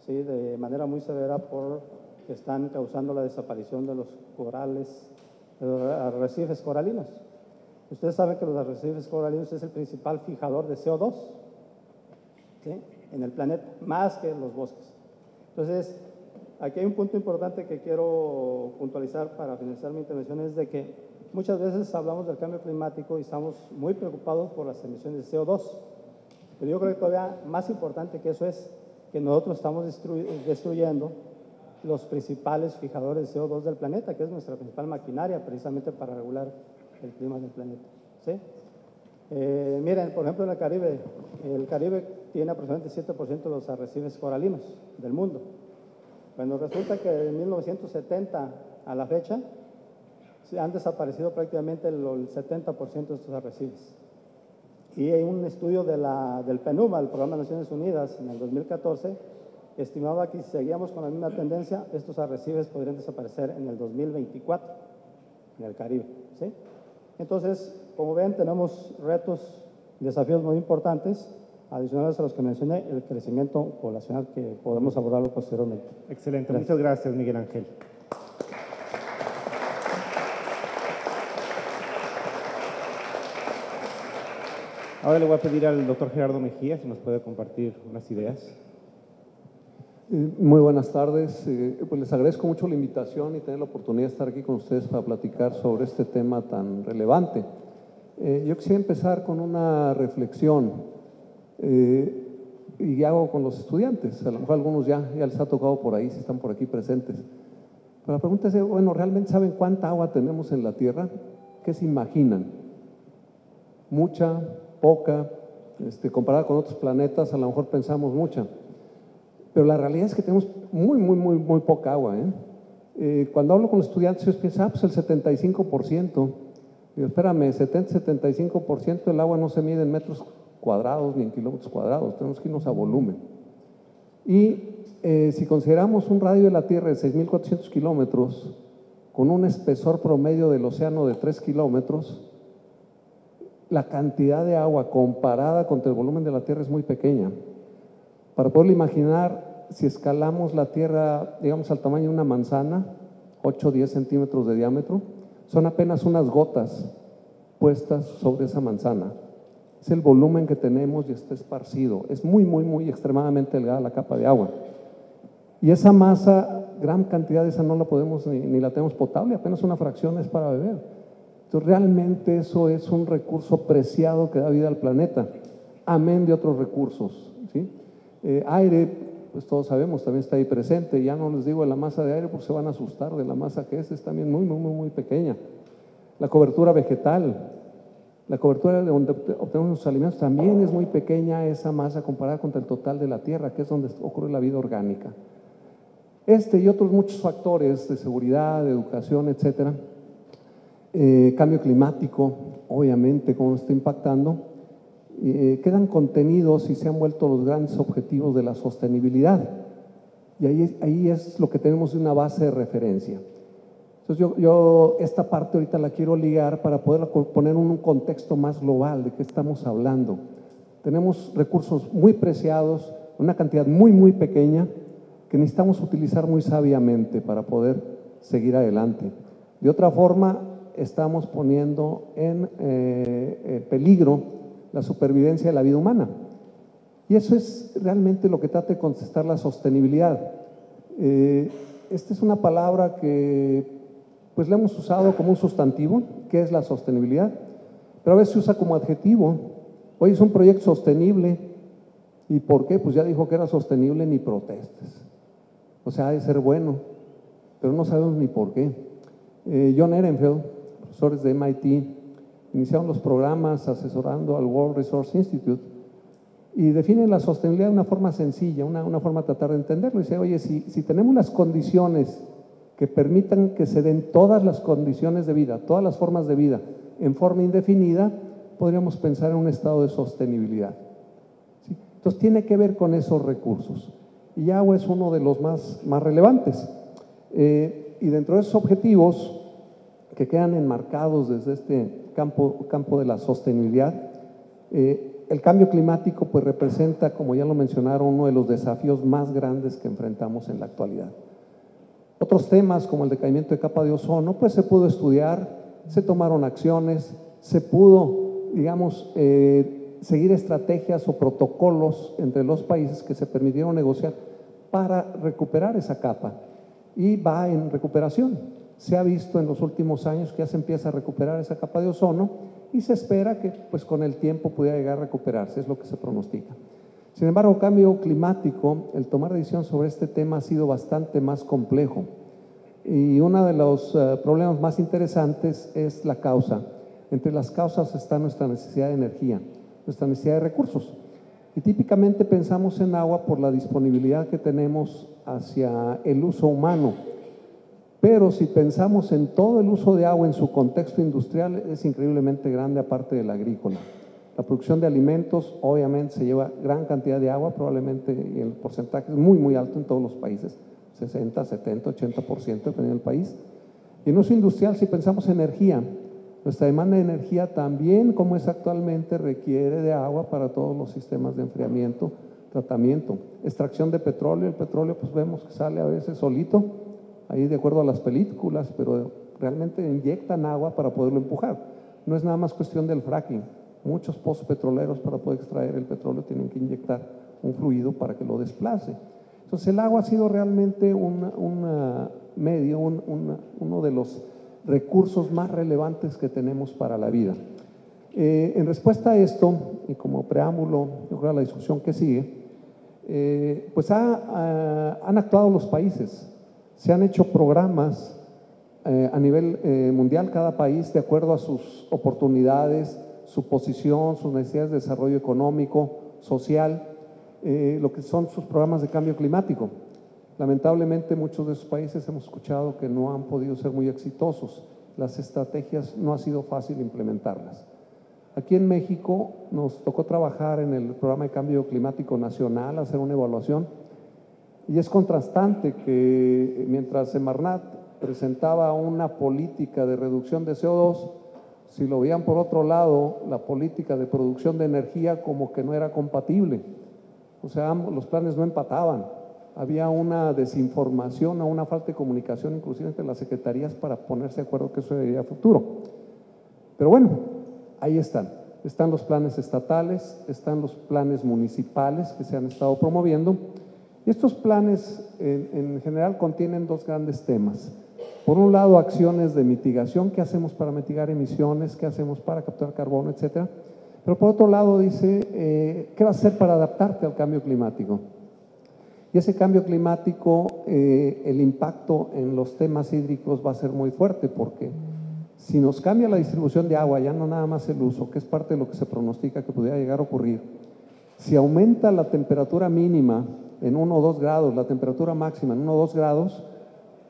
¿sí?, de manera muy severa porque están causando la desaparición de los corales, de los arrecifes coralinos. Ustedes saben que los arrecifes coralinos es el principal fijador de CO2, ¿sí?, en el planeta, más que los bosques. Entonces, aquí hay un punto importante que quiero puntualizar para finalizar mi intervención, es de que muchas veces hablamos del cambio climático y estamos muy preocupados por las emisiones de CO2, pero yo creo que todavía más importante que eso es que nosotros estamos destruyendo los principales fijadores de CO2 del planeta, que es nuestra principal maquinaria precisamente para regular el clima del planeta. ¿Sí? Miren, por ejemplo, en el Caribe tiene aproximadamente 7% de los arrecifes coralinos del mundo. Bueno, resulta que de 1970 a la fecha se han desaparecido prácticamente el 70% de estos arrecifes. Y hay un estudio del PNUMA, el Programa de Naciones Unidas, en el 2014, estimaba que si seguíamos con la misma tendencia, estos arrecifes podrían desaparecer en el 2024 en el Caribe. ¿Sí? Entonces, como ven, tenemos retos, desafíos muy importantes, adicionales a los que mencioné, el crecimiento poblacional, que podemos abordarlo posteriormente. Excelente, muchas gracias, Miguel Ángel. Ahora le voy a pedir al doctor Gerardo Mejía si nos puede compartir unas ideas. Muy buenas tardes. Pues les agradezco mucho la invitación y tener la oportunidad de estar aquí con ustedes para platicar sobre este tema tan relevante. Yo quisiera empezar con una reflexión y hago con los estudiantes. A lo mejor algunos ya les ha tocado por ahí, si están por aquí presentes. Pero la pregunta es, bueno, ¿realmente saben cuánta agua tenemos en la Tierra? ¿Qué se imaginan? ¿Mucha? ¿Poca? Comparada con otros planetas, a lo mejor pensamos mucha. Pero la realidad es que tenemos muy poca agua. Cuando hablo con los estudiantes, ellos piensan, pues el 75%. Digo, espérame, 70-75% del agua no se mide en metros cuadrados ni en kilómetros cuadrados, tenemos que irnos a volumen. Y si consideramos un radio de la Tierra de 6.400 kilómetros, con un espesor promedio del océano de 3 kilómetros, la cantidad de agua comparada contra el volumen de la Tierra es muy pequeña. Para poderlo imaginar, si escalamos la Tierra, digamos, al tamaño de una manzana, 8 o 10 centímetros de diámetro, son apenas unas gotas puestas sobre esa manzana. Es el volumen que tenemos y está esparcido. Es muy extremadamente delgada la capa de agua. Y esa masa, gran cantidad de esa no la podemos ni la tenemos potable, apenas una fracción es para beber. Entonces, realmente eso es un recurso preciado que da vida al planeta, amén de otros recursos, ¿sí? Aire, pues todos sabemos, también está ahí presente. Ya no les digo de la masa de aire porque se van a asustar de la masa que es también muy pequeña. La cobertura vegetal, la cobertura de donde obtenemos los alimentos también es muy pequeña, esa masa comparada contra el total de la Tierra, que es donde ocurre la vida orgánica. Y otros muchos factores de seguridad, de educación, etcétera. Cambio climático, obviamente, cómo está impactando, quedan contenidos y se han vuelto los grandes objetivos de la sostenibilidad. Y ahí es lo que tenemos de una base de referencia. Entonces yo esta parte ahorita la quiero ligar para poder poner en un contexto más global de qué estamos hablando. Tenemos recursos muy preciados, una cantidad muy pequeña que necesitamos utilizar muy sabiamente para poder seguir adelante. De otra forma, estamos poniendo en peligro la supervivencia de la vida humana. Y eso es realmente lo que trata de contestar la sostenibilidad. Esta es una palabra que pues la hemos usado como un sustantivo, que es la sostenibilidad, pero a veces se usa como adjetivo. Hoy es un proyecto sostenible. ¿Y por qué? Pues ya dijo que era sostenible, ni protestes. O sea, ha de ser bueno, pero no sabemos ni por qué. John Ehrenfeld, profesores de MIT, iniciaron los programas asesorando al World Resource Institute y definen la sostenibilidad de una forma sencilla, una forma de tratar de entenderlo. Dice, oye, si tenemos las condiciones que permitan que se den todas las condiciones de vida, todas las formas de vida en forma indefinida, podríamos pensar en un estado de sostenibilidad. ¿Sí? Entonces tiene que ver con esos recursos. Y agua es uno de los más relevantes. Y dentro de esos objetivos que quedan enmarcados desde este campo de la sostenibilidad, el cambio climático pues representa, como ya lo mencionaron, uno de los desafíos más grandes que enfrentamos en la actualidad. Otros temas como el decaimiento de capa de ozono, pues se pudo estudiar, se tomaron acciones, se pudo, digamos, seguir estrategias o protocolos entre los países que se permitieron negociar para recuperar esa capa. Y va en recuperación. Se ha visto en los últimos años que ya se empieza a recuperar esa capa de ozono y se espera que pues con el tiempo pudiera llegar a recuperarse, es lo que se pronostica. Sin embargo, cambio climático, el tomar decisión sobre este tema ha sido bastante más complejo. Y uno de los problemas más interesantes es la causa. Entre las causas está nuestra necesidad de energía, nuestra necesidad de recursos. Y típicamente pensamos en agua por la disponibilidad que tenemos hacia el uso humano. Pero si pensamos en todo el uso de agua en su contexto industrial, es increíblemente grande aparte del agrícola. La producción de alimentos obviamente se lleva gran cantidad de agua, probablemente el porcentaje es muy, muy alto en todos los países, 60, 70, 80%, dependiendo del país. Y en uso industrial, si pensamos en energía, nuestra demanda de energía también, como es actualmente, requiere de agua para todos los sistemas de enfriamiento, tratamiento, extracción de petróleo. El petróleo, pues vemos que sale a veces solito, ahí de acuerdo a las películas, pero realmente inyectan agua para poderlo empujar. No es nada más cuestión del fracking. Muchos pozos petroleros para poder extraer el petróleo tienen que inyectar un fluido para que lo desplace. Entonces el agua ha sido realmente un medio, uno de los recursos más relevantes que tenemos para la vida. En respuesta a esto, y como preámbulo, yo creo a la discusión que sigue, pues han actuado los países, se han hecho programas a nivel mundial, cada país de acuerdo a sus oportunidades, su posición, sus necesidades de desarrollo económico, social, lo que son sus programas de cambio climático. Lamentablemente muchos de esos países hemos escuchado que no han podido ser muy exitosos, las estrategias no ha sido fácil implementarlas. Aquí en México nos tocó trabajar en el programa de cambio climático nacional, hacer una evaluación, y es contrastante que mientras Semarnat presentaba una política de reducción de CO2, si lo veían por otro lado, la política de producción de energía como que no era compatible. O sea, los planes no empataban. Había una desinformación o una falta de comunicación inclusive entre las secretarías para ponerse de acuerdo que eso sería futuro. Pero bueno, ahí están. Están los planes estatales, están los planes municipales que se han estado promoviendo. Y estos planes en general contienen dos grandes temas. Por un lado, acciones de mitigación, ¿qué hacemos para mitigar emisiones? ¿Qué hacemos para capturar carbono, etcétera? Pero por otro lado dice, ¿qué vas a hacer para adaptarte al cambio climático? Y ese cambio climático, el impacto en los temas hídricos va a ser muy fuerte, porque si nos cambia la distribución de agua, ya no nada más el uso, que es parte de lo que se pronostica que pudiera llegar a ocurrir, si aumenta la temperatura mínima en 1 o 2 grados, la temperatura máxima en 1 o 2 grados,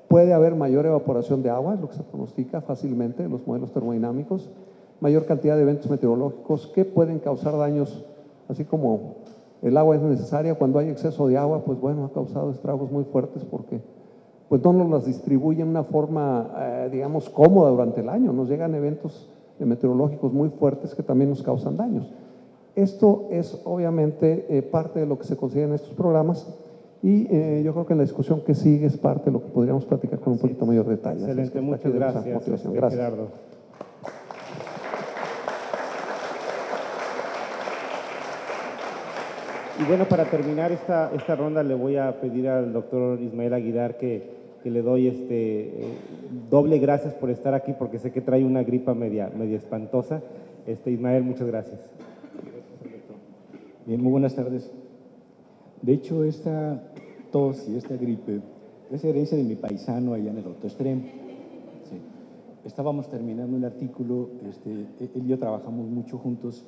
puede haber mayor evaporación de agua, es lo que se pronostica fácilmente en los modelos termodinámicos, mayor cantidad de eventos meteorológicos que pueden causar daños, así como el agua es necesaria, cuando hay exceso de agua, pues bueno, ha causado estragos muy fuertes porque pues no nos las distribuye en una forma, digamos, cómoda durante el año, nos llegan eventos meteorológicos muy fuertes que también nos causan daños. Esto es obviamente parte de lo que se considera en estos programas. Y yo creo que en la discusión que sigue es parte de lo que podríamos platicar con un poquito mayor detalle. Excelente, muchas gracias, gracias. Gerardo. Y bueno, para terminar esta ronda le voy a pedir al doctor Ismael Aguilar que le doy doble gracias por estar aquí, porque sé que trae una gripa media espantosa. Ismael, muchas gracias. Bien, muy buenas tardes. De hecho, esta tos y esta gripe es herencia de mi paisano allá en el otro extremo. Sí. Estábamos terminando un artículo, él y yo trabajamos mucho juntos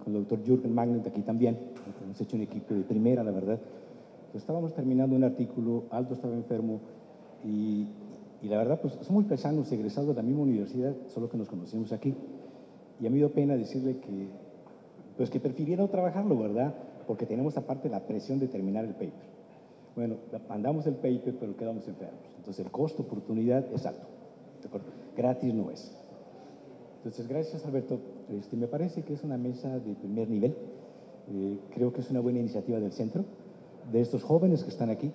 con el doctor Jürgen Magnet aquí también. Hemos hecho un equipo de primera, la verdad. Pues estábamos terminando un artículo, Aldo estaba enfermo y la verdad, pues somos paisanos egresados de la misma universidad, solo que nos conocimos aquí. Y a mí me dio pena decirle que prefiriera no trabajarlo, ¿verdad? Porque tenemos aparte la presión de terminar el paper. Bueno, mandamos el paper, pero quedamos enfermos. Entonces el costo-oportunidad es alto, ¿de acuerdo? Gratis no es. Entonces, gracias, Alberto. Me parece que es una mesa de primer nivel. Creo que es una buena iniciativa del centro, de estos jóvenes que están aquí.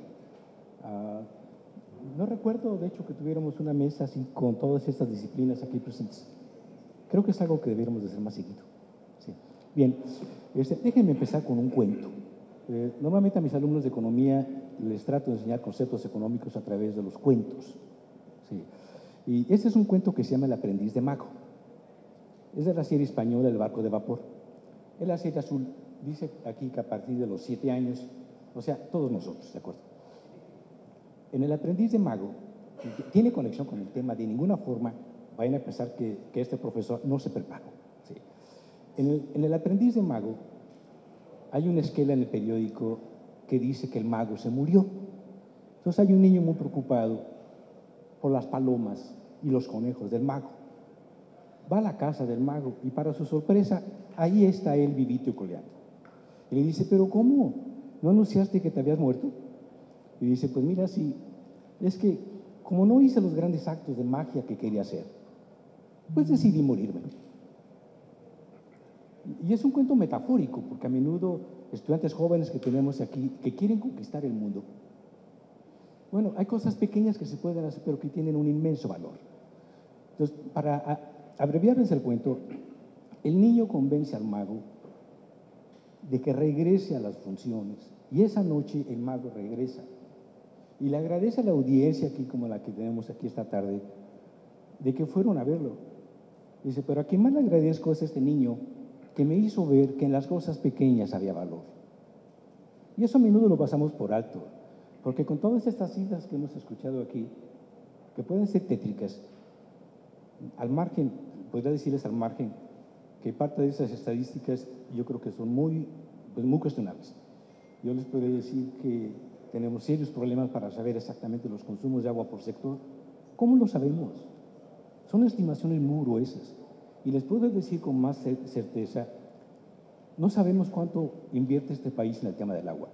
No recuerdo, de hecho, que tuviéramos una mesa así con todas estas disciplinas aquí presentes. Creo que es algo que debiéramos de hacer más seguido. Sí. Bien, déjenme empezar con un cuento. Normalmente a mis alumnos de economía les trato de enseñar conceptos económicos a través de los cuentos. Sí. Y este es un cuento que se llama El aprendiz de mago. Es de la serie española El barco de vapor. Es la serie azul dice aquí que a partir de los 7 años, o sea, todos nosotros, ¿de acuerdo? En el aprendiz de mago, tiene conexión con el tema, de ninguna forma vayan a pensar que este profesor no se preparó. ¿Sí? En el aprendiz de mago hay una esquela en el periódico que dice que el mago se murió. Entonces hay un niño muy preocupado por las palomas y los conejos del mago. Va a la casa del mago y para su sorpresa, ahí está él vivito y coleando. Y le dice, ¿pero cómo? ¿No anunciaste que te habías muerto? Y dice, pues mira, sí, es que como no hice los grandes actos de magia que quería hacer, pues decidí morirme. Y es un cuento metafórico, porque a menudo estudiantes jóvenes que tenemos aquí, que quieren conquistar el mundo, bueno, hay cosas pequeñas que se pueden hacer, pero que tienen un inmenso valor. Entonces, para abreviarles el cuento, el niño convence al mago de que regrese a las funciones, y esa noche el mago regresa. Y le agradece a la audiencia aquí, como la que tenemos aquí esta tarde, de que fueron a verlo. Dice, pero a quien más le agradezco es este niño que me hizo ver que en las cosas pequeñas había valor. Y eso a menudo lo pasamos por alto, porque con todas estas cifras que hemos escuchado aquí, que pueden ser tétricas, al margen, podría decirles al margen, que parte de esas estadísticas yo creo que son muy cuestionables. Yo les podría decir que tenemos serios problemas para saber exactamente los consumos de agua por sector. ¿Cómo lo sabemos? Son estimaciones muy gruesas. Y les puedo decir con más certeza, no sabemos cuánto invierte este país en el tema del agua.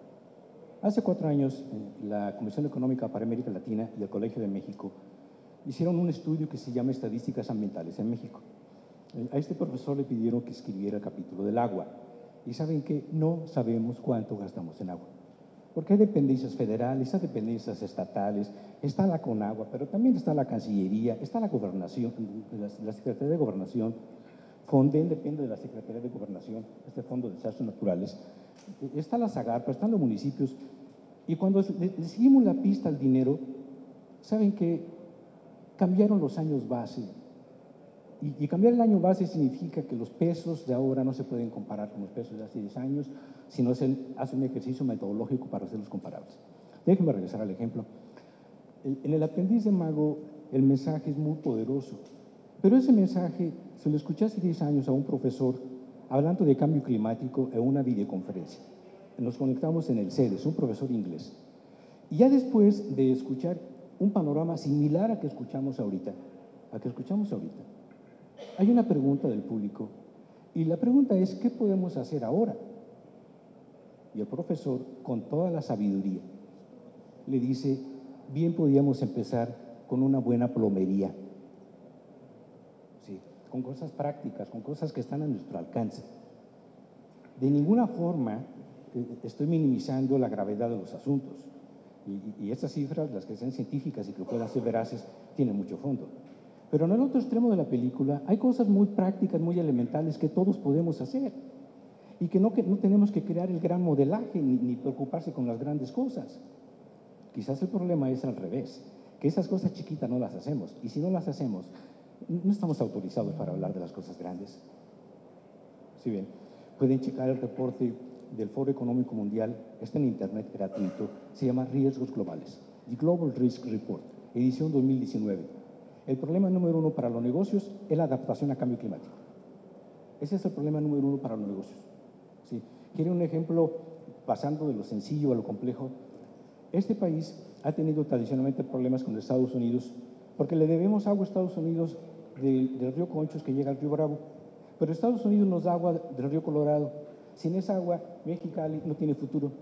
Hace 4 años, la Comisión Económica para América Latina y el Colegio de México hicieron un estudio que se llama Estadísticas Ambientales en México. A este profesor le pidieron que escribiera el capítulo del agua. Y saben que no sabemos cuánto gastamos en agua. Porque hay dependencias federales, hay dependencias estatales, está la Conagua, pero también está la Cancillería, está la Gobernación, la Secretaría de Gobernación, Fonden depende de la Secretaría de Gobernación, este Fondo de Desastres Naturales, está la Zagarpa, están los municipios, y cuando le seguimos la pista al dinero, saben que cambiaron los años base, y cambiar el año base significa que los pesos de ahora no se pueden comparar con los pesos de hace 10 años, sino se hace un ejercicio metodológico para hacerlos comparables. Déjenme regresar al ejemplo. En el aprendiz de mago, el mensaje es muy poderoso, pero ese mensaje se lo escuché hace 10 años a un profesor hablando de cambio climático en una videoconferencia. Nos conectamos en el CEDES, un profesor inglés. Y ya después de escuchar un panorama similar a que escuchamos ahorita, hay una pregunta del público, y la pregunta es, ¿qué podemos hacer ahora? Y el profesor, con toda la sabiduría, le dice, bien podíamos empezar con una buena plomería, ¿sí? Con cosas prácticas, con cosas que están a nuestro alcance. De ninguna forma estoy minimizando la gravedad de los asuntos, y estas cifras, las que sean científicas y que puedan ser veraces, tienen mucho fondo. Pero en el otro extremo de la película hay cosas muy prácticas, muy elementales que todos podemos hacer y que no tenemos que crear el gran modelaje ni preocuparse con las grandes cosas. Quizás el problema es al revés, que esas cosas chiquitas no las hacemos, y si no las hacemos, no estamos autorizados para hablar de las cosas grandes. Si bien, pueden checar el reporte del Foro Económico Mundial, está en internet gratuito, se llama Riesgos Globales, The Global Risk Report, edición 2019. El problema número 1 para los negocios es la adaptación a cambio climático. Ese es el problema número 1 para los negocios. ¿Sí? ¿Quieren un ejemplo pasando de lo sencillo a lo complejo? Este país ha tenido tradicionalmente problemas con Estados Unidos porque le debemos agua a Estados Unidos del río Conchos que llega al río Bravo, pero Estados Unidos nos da agua del río Colorado. Sin esa agua, Mexicali no tiene futuro,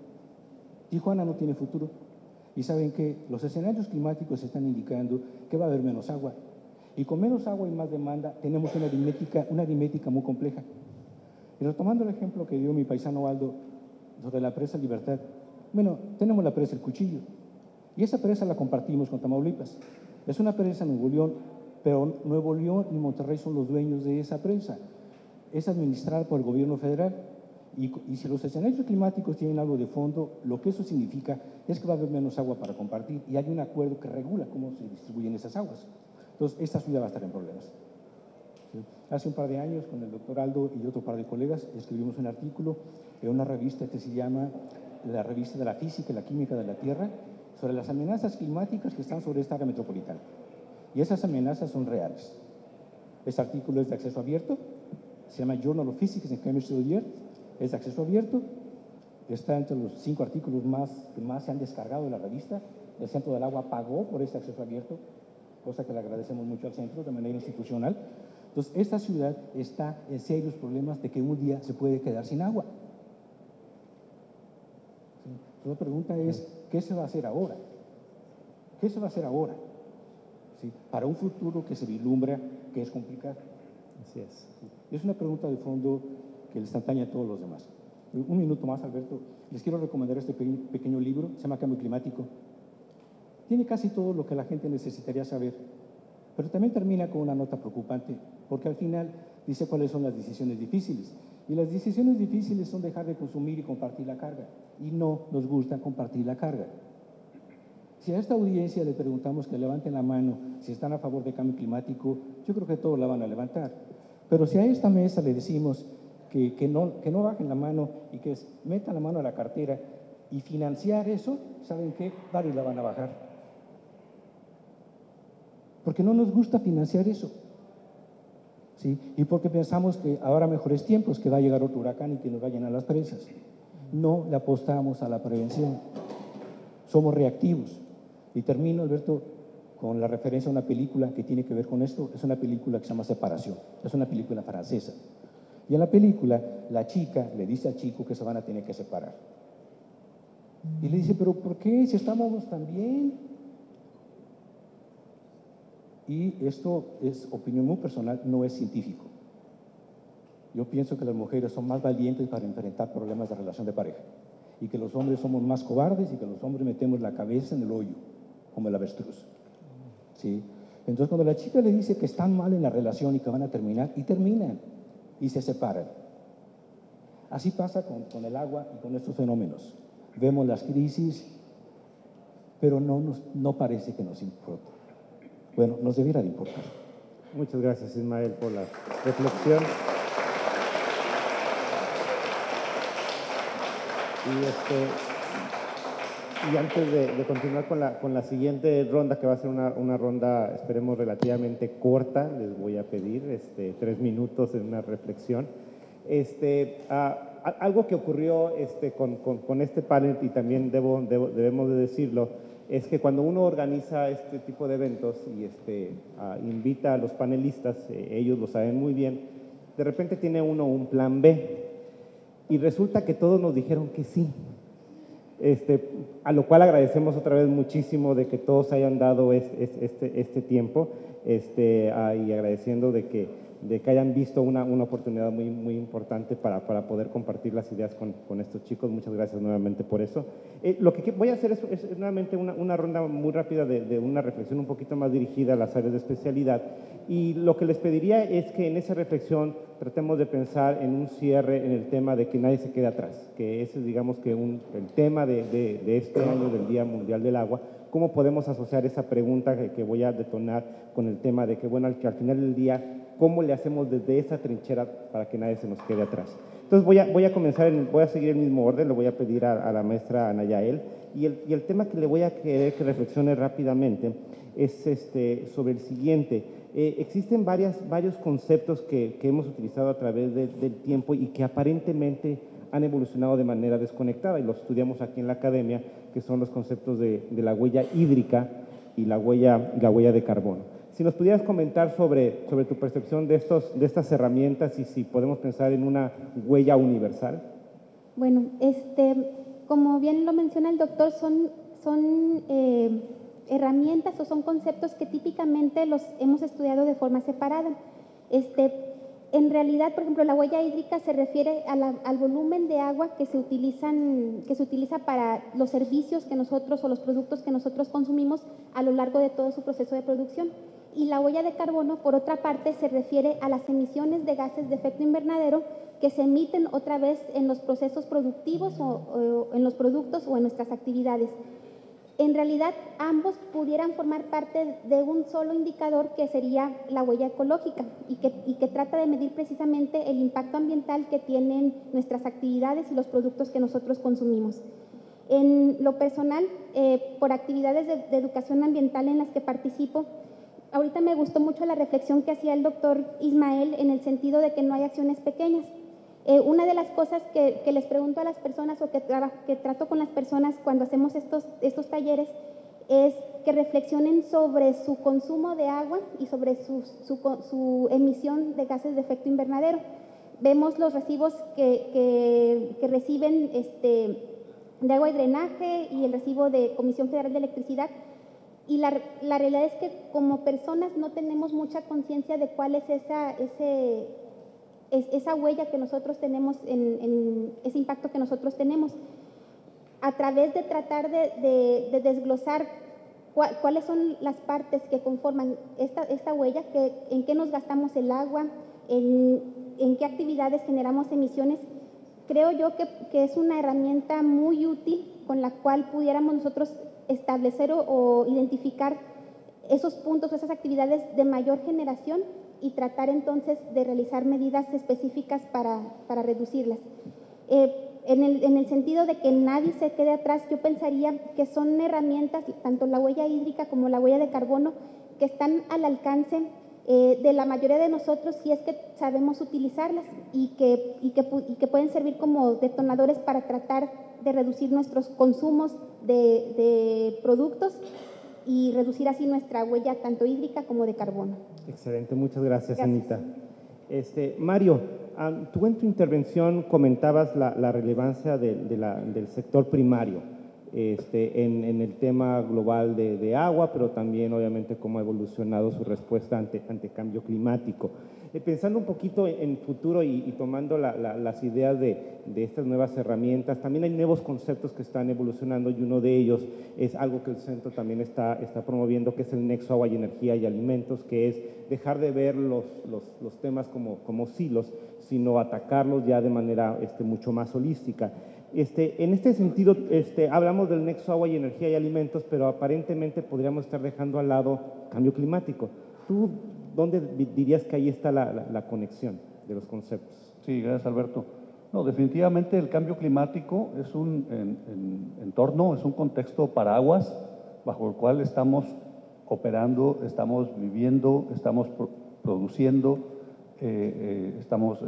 Tijuana no tiene futuro. Y saben que los escenarios climáticos están indicando que va a haber menos agua. Y con menos agua y más demanda tenemos una aritmética muy compleja. Y retomando el ejemplo que dio mi paisano Aldo sobre la presa Libertad, bueno, tenemos la presa El Cuchillo. Y esa presa la compartimos con Tamaulipas. Es una presa en Nuevo León, pero Nuevo León y Monterrey son los dueños de esa presa. Es administrada por el gobierno federal. Y si los escenarios climáticos tienen algo de fondo, lo que eso significa es que va a haber menos agua para compartir y hay un acuerdo que regula cómo se distribuyen esas aguas. Entonces, esta ciudad va a estar en problemas. ¿sí? Hace un par de años, con el doctor Aldo y otro par de colegas, escribimos un artículo en una revista que se llama la Revista de la Física y la Química de la Tierra, sobre las amenazas climáticas que están sobre esta área metropolitana. Y esas amenazas son reales. Este artículo es de acceso abierto, se llama Journal of Physics and Chemistry of the Earth, es de acceso abierto, está entre los 5 artículos que más se han descargado de la revista. El Centro del Agua pagó por este acceso abierto, cosa que le agradecemos mucho al centro de manera institucional. Entonces, esta ciudad está en serios problemas de que un día se puede quedar sin agua. ¿Sí? Entonces, la pregunta es, ¿qué se va a hacer ahora? ¿Qué se va a hacer ahora? ¿Sí? Para un futuro que se vislumbra que es complicado. Así es. ¿Sí? Es una pregunta de fondo que les atañe a todos los demás. Un minuto más, Alberto. Les quiero recomendar este pequeño libro, se llama Cambio Climático. Tiene casi todo lo que la gente necesitaría saber, pero también termina con una nota preocupante, porque al final dice cuáles son las decisiones difíciles. Y las decisiones difíciles son dejar de consumir y compartir la carga. Y no nos gusta compartir la carga. Si a esta audiencia le preguntamos que levanten la mano si están a favor del cambio climático, yo creo que todos la van a levantar. Pero si a esta mesa le decimos que no bajen la mano y que metan la mano a la cartera y financiar eso, ¿saben qué? Varios la van a bajar. Porque no nos gusta financiar eso, ¿sí? Y porque pensamos que habrá mejores tiempos, que va a llegar otro huracán y que nos va a llenar las presas. No le apostamos a la prevención, somos reactivos. Y termino, Alberto, con la referencia a una película que tiene que ver con esto. Es una película que se llama Separación, es una película francesa. Y en la película, la chica le dice al chico que se van a tener que separar. Y le dice, ¿pero por qué? Si estábamos tan bien. Y esto es opinión muy personal, no es científico. Yo pienso que las mujeres son más valientes para enfrentar problemas de relación de pareja y que los hombres somos más cobardes y que los hombres metemos la cabeza en el hoyo, como el avestruz. ¿Sí? Entonces, cuando la chica le dice que están mal en la relación y que van a terminar, y terminan, y se separan. Así pasa con el agua y con estos fenómenos. Vemos las crisis, pero no parece que nos importa. Bueno, nos debiera de importar. Muchas gracias, Ismael, por la reflexión. Y antes de continuar con la siguiente ronda, que va a ser una ronda, esperemos, relativamente corta, les voy a pedir 3 minutos en una reflexión. Algo que ocurrió con este panel, y también debemos de decirlo, es que cuando uno organiza este tipo de eventos y invita a los panelistas, ellos lo saben muy bien, de repente tiene uno un plan B y resulta que todos nos dijeron que sí. A lo cual agradecemos otra vez muchísimo de que todos hayan dado este tiempo y agradeciendo de que hayan visto una oportunidad muy, muy importante para poder compartir las ideas con estos chicos. Muchas gracias nuevamente por eso. Lo que voy a hacer es nuevamente una ronda muy rápida de una reflexión un poquito más dirigida a las áreas de especialidad, y lo que les pediría es que en esa reflexión tratemos de pensar en un cierre en el tema de que nadie se quede atrás, que ese es, digamos, que el tema de este año del Día Mundial del Agua. ¿Cómo podemos asociar esa pregunta que voy a detonar con el tema de que, bueno, que al final del día, ¿cómo le hacemos desde esa trinchera para que nadie se nos quede atrás? Entonces voy a comenzar, voy a seguir el mismo orden, le voy a pedir a la maestra Ana Yael, y el tema que le voy a querer que reflexione rápidamente es sobre el siguiente. Existen varios conceptos que hemos utilizado a través del tiempo y que aparentemente han evolucionado de manera desconectada, y los estudiamos aquí en la academia, que son los conceptos de la huella hídrica y la huella de carbono. Si nos pudieras comentar sobre tu percepción de estas herramientas y si podemos pensar en una huella universal. Bueno, como bien lo menciona el doctor, son herramientas o son conceptos que típicamente los hemos estudiado de forma separada. En realidad, por ejemplo, la huella hídrica se refiere al volumen de agua que se utiliza para los servicios que nosotros o los productos que nosotros consumimos a lo largo de todo su proceso de producción. Y la huella de carbono, por otra parte, se refiere a las emisiones de gases de efecto invernadero que se emiten otra vez en los procesos productivos o en los productos o en nuestras actividades. En realidad, ambos pudieran formar parte de un solo indicador que sería la huella ecológica y que trata de medir precisamente el impacto ambiental que tienen nuestras actividades y los productos que nosotros consumimos. En lo personal, por actividades de educación ambiental en las que participo, ahorita me gustó mucho la reflexión que hacía el doctor Ismael en el sentido de que no hay acciones pequeñas. Una de las cosas que les pregunto a las personas o que trato con las personas cuando hacemos estos talleres es que reflexionen sobre su consumo de agua y sobre su emisión de gases de efecto invernadero. Vemos los recibos que reciben de agua y drenaje y el recibo de Comisión Federal de Electricidad, y la realidad es que como personas no tenemos mucha conciencia de cuál es esa huella que nosotros tenemos, en ese impacto que nosotros tenemos. A través de tratar de desglosar cuáles son las partes que conforman esta huella, en qué nos gastamos el agua, en qué actividades generamos emisiones, creo yo que es una herramienta muy útil con la cual pudiéramos nosotros establecer o identificar esos puntos, esas actividades de mayor generación y tratar entonces de realizar medidas específicas para reducirlas. En el sentido de que nadie se quede atrás, yo pensaría que son herramientas, tanto la huella hídrica como la huella de carbono, que están al alcance de la mayoría de nosotros si es que sabemos utilizarlas y que pueden servir como detonadores para tratar de reducir nuestros consumos de productos y reducir así nuestra huella tanto hídrica como de carbono. Excelente, muchas gracias, Anita. Mario, tú en tu intervención comentabas la relevancia del sector primario en el tema global de agua, pero también obviamente cómo ha evolucionado su respuesta ante cambio climático. Pensando un poquito en futuro y tomando las ideas de estas nuevas herramientas, también hay nuevos conceptos que están evolucionando y uno de ellos es algo que el centro también está promoviendo, que es el nexo agua y energía y alimentos, que es dejar de ver los temas como silos, sino atacarlos ya de manera mucho más holística. En este sentido, hablamos del nexo agua y energía y alimentos, pero aparentemente podríamos estar dejando al lado cambio climático. ¿Tú dónde dirías que ahí está la conexión de los conceptos? Sí, gracias, Alberto. No, definitivamente el cambio climático es un entorno, es un contexto paraguas bajo el cual estamos operando, estamos viviendo, estamos produciendo, estamos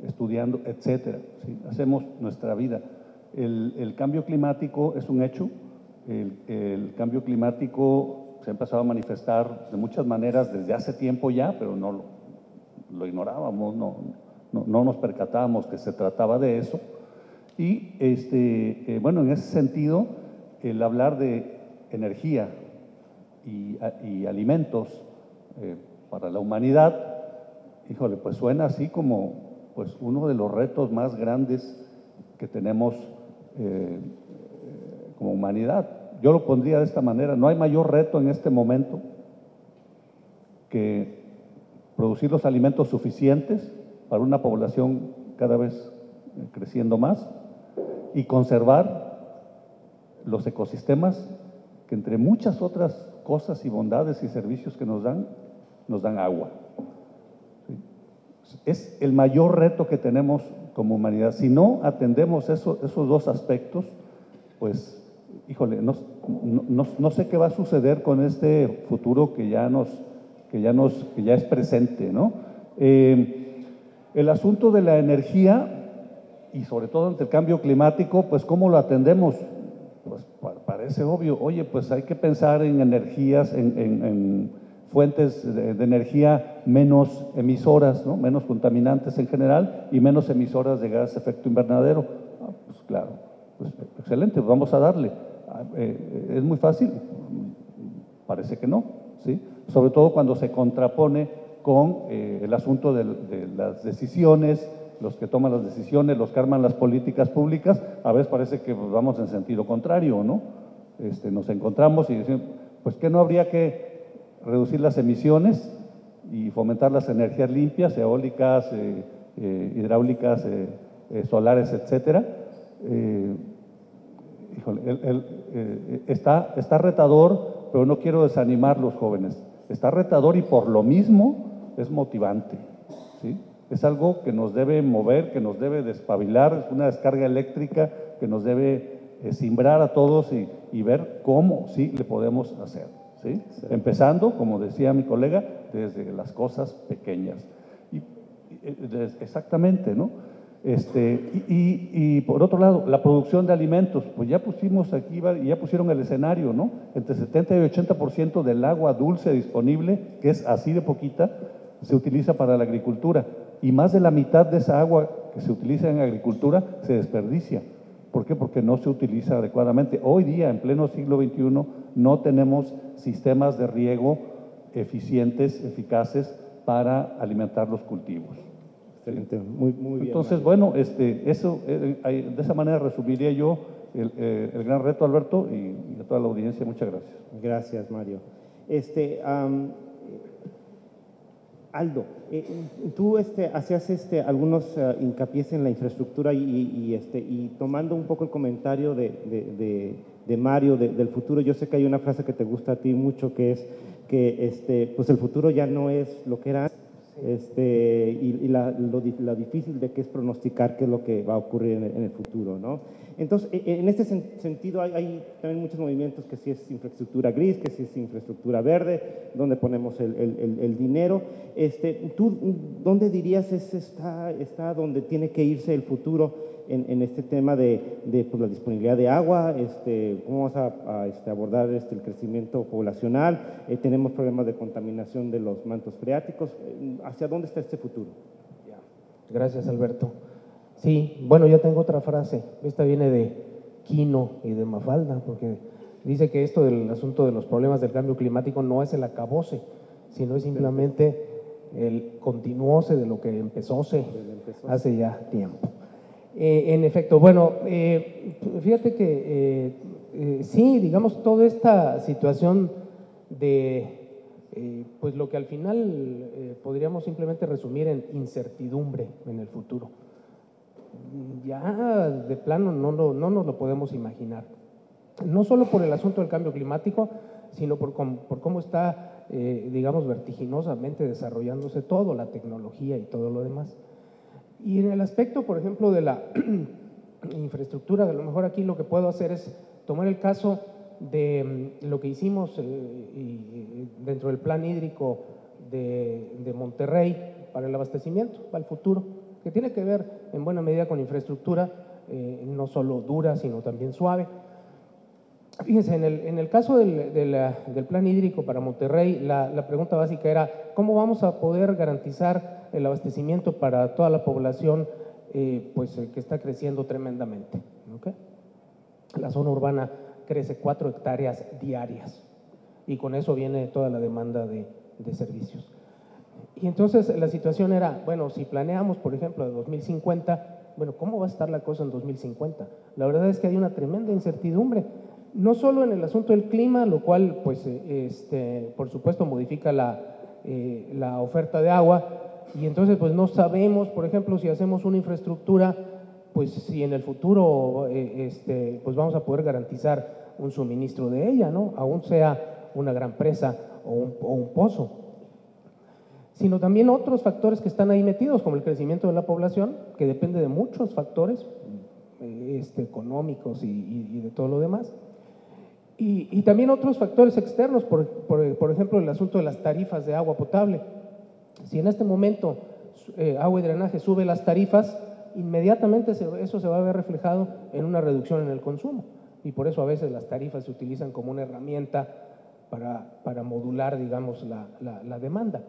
estudiando, etcétera. ¿Sí? Hacemos nuestra vida. El cambio climático es un hecho. El cambio climático se ha empezado a manifestar de muchas maneras desde hace tiempo ya, pero no lo ignorábamos, no nos percatábamos que se trataba de eso. Y bueno, en ese sentido, el hablar de energía y alimentos para la humanidad, híjole, pues suena así como pues uno de los retos más grandes que tenemos como humanidad. Yo lo pondría de esta manera: no hay mayor reto en este momento que producir los alimentos suficientes para una población cada vez creciendo más y conservar los ecosistemas que, entre muchas otras cosas y bondades y servicios que nos dan agua. ¿Sí? Es el mayor reto que tenemos como humanidad. Si no atendemos esos dos aspectos, pues, híjole, no sé qué va a suceder con este futuro que ya es presente, ¿no? El asunto de la energía y sobre todo ante el cambio climático, pues, ¿cómo lo atendemos? Pues parece obvio. Oye, pues hay que pensar en energías, en fuentes de energía menos emisoras, ¿no? Menos contaminantes en general y menos emisoras de gas de efecto invernadero. Pues claro, pues excelente, pues vamos a darle. ¿Es muy fácil? Parece que no, ¿sí? Sobre todo cuando se contrapone con el asunto de las decisiones, los que toman las decisiones, los que arman las políticas públicas. A veces parece que pues, vamos en sentido contrario, ¿no? Nos encontramos y decimos, pues que no habría que reducir las emisiones y fomentar las energías limpias, eólicas, hidráulicas, solares, etcétera. híjole, está retador, pero no quiero desanimar a los jóvenes. Está retador y por lo mismo es motivante, ¿sí? Es algo que nos debe mover, que nos debe despabilar, es una descarga eléctrica que nos debe simbrar a todos y ver cómo sí le podemos hacer, ¿sí? Sí. Empezando, como decía mi colega, desde las cosas pequeñas. Exactamente, ¿no? Y por otro lado, la producción de alimentos, pues ya pusimos aquí, ya pusieron el escenario, ¿no? Entre 70 y 80% del agua dulce disponible, que es así de poquita, se utiliza para la agricultura. Y más de la mitad de esa agua que se utiliza en agricultura se desperdicia. ¿Por qué? Porque no se utiliza adecuadamente. Hoy día, en pleno siglo XXI, no tenemos sistemas de riego eficientes, eficaces para alimentar los cultivos. Excelente, muy bien. Entonces, bueno, eso, de esa manera resumiría yo el gran reto, Alberto, y a toda la audiencia. Muchas gracias. Gracias, Mario. Aldo, tú hacías algunos hincapiés en la infraestructura y tomando un poco el comentario de Mario del futuro, yo sé que hay una frase que te gusta a ti mucho, que es que pues el futuro ya no es lo que era antes. Y lo difícil de que es pronosticar qué es lo que va a ocurrir en el futuro, ¿no? Entonces, en este sentido hay también muchos movimientos, que si es infraestructura gris, que si es infraestructura verde, dónde ponemos el dinero. ¿Tú dónde dirías está donde tiene que irse el futuro en este tema de pues, la disponibilidad de agua? ¿Cómo vamos a abordar el crecimiento poblacional? Tenemos problemas de contaminación de los mantos freáticos. ¿Hacia dónde está este futuro? Gracias, Alberto. Sí, bueno, yo tengo otra frase. Esta viene de Quino y de Mafalda, porque dice que esto del asunto de los problemas del cambio climático no es el acabose, sino es simplemente el continuose de lo que empezóse hace ya tiempo. En efecto, bueno, fíjate que sí, digamos, toda esta situación de pues lo que al final podríamos simplemente resumir en incertidumbre en el futuro. Ya de plano no nos lo podemos imaginar. No solo por el asunto del cambio climático, sino por cómo está, digamos, vertiginosamente desarrollándose todo, la tecnología y todo lo demás. Y en el aspecto, por ejemplo, de la infraestructura, a lo mejor aquí lo que puedo hacer es tomar el caso de lo que hicimos dentro del plan hídrico de Monterrey para el abastecimiento, para el futuro, que tiene que ver en buena medida con infraestructura, no solo dura, sino también suave. Fíjense, en el caso del plan hídrico para Monterrey, la pregunta básica era, ¿cómo vamos a poder garantizar el abastecimiento para toda la población que está creciendo tremendamente? ¿Okay? La zona urbana crece 4 hectáreas diarias y con eso viene toda la demanda de servicios. Y entonces la situación era, bueno, si planeamos, por ejemplo, de 2050, bueno, ¿cómo va a estar la cosa en 2050? La verdad es que hay una tremenda incertidumbre, no solo en el asunto del clima, lo cual, pues, por supuesto, modifica la oferta de agua, y entonces, pues, no sabemos, por ejemplo, si hacemos una infraestructura, pues, si en el futuro, pues, vamos a poder garantizar un suministro de ella, ¿no? Aún sea una gran presa o un pozo. Sino también otros factores que están ahí metidos, como el crecimiento de la población, que depende de muchos factores económicos y de todo lo demás. Y también otros factores externos, por ejemplo, el asunto de las tarifas de agua potable. Si en este momento agua y drenaje sube las tarifas, inmediatamente eso se va a ver reflejado en una reducción en el consumo. Y por eso a veces las tarifas se utilizan como una herramienta para modular, digamos, la demanda.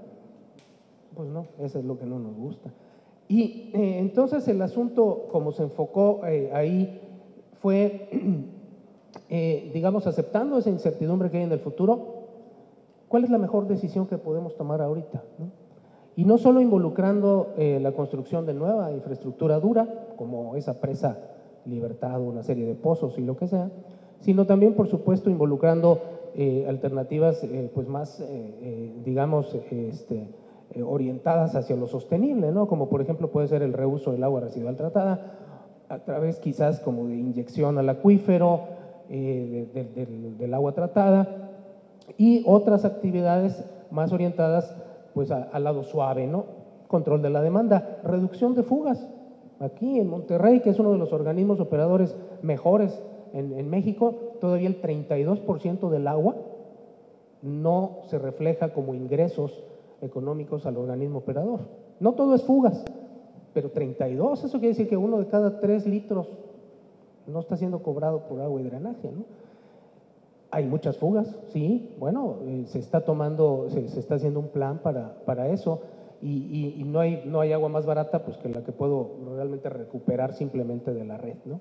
Pues no, eso es lo que no nos gusta. Y entonces el asunto, como se enfocó ahí, fue, digamos, aceptando esa incertidumbre que hay en el futuro, ¿cuál es la mejor decisión que podemos tomar ahorita? ¿No? Y no solo involucrando la construcción de nueva infraestructura dura, como esa presa Libertad, una serie de pozos y lo que sea, sino también, por supuesto, involucrando alternativas pues más, digamos, orientadas hacia lo sostenible, ¿no? Como por ejemplo puede ser el reuso del agua residual tratada, a través quizás como de inyección al acuífero, del agua tratada, y otras actividades más orientadas pues al lado suave, ¿no? Control de la demanda, reducción de fugas. Aquí en Monterrey, que es uno de los organismos operadores mejores en México, todavía el 32% del agua no se refleja como ingresos económicos al organismo operador. No todo es fugas, pero 32, eso quiere decir que 1 de cada 3 litros no está siendo cobrado por agua y drenaje, ¿no? Hay muchas fugas, sí, bueno, se está haciendo un plan para eso, y no hay agua más barata pues que la que puedo realmente recuperar simplemente de la red, ¿no?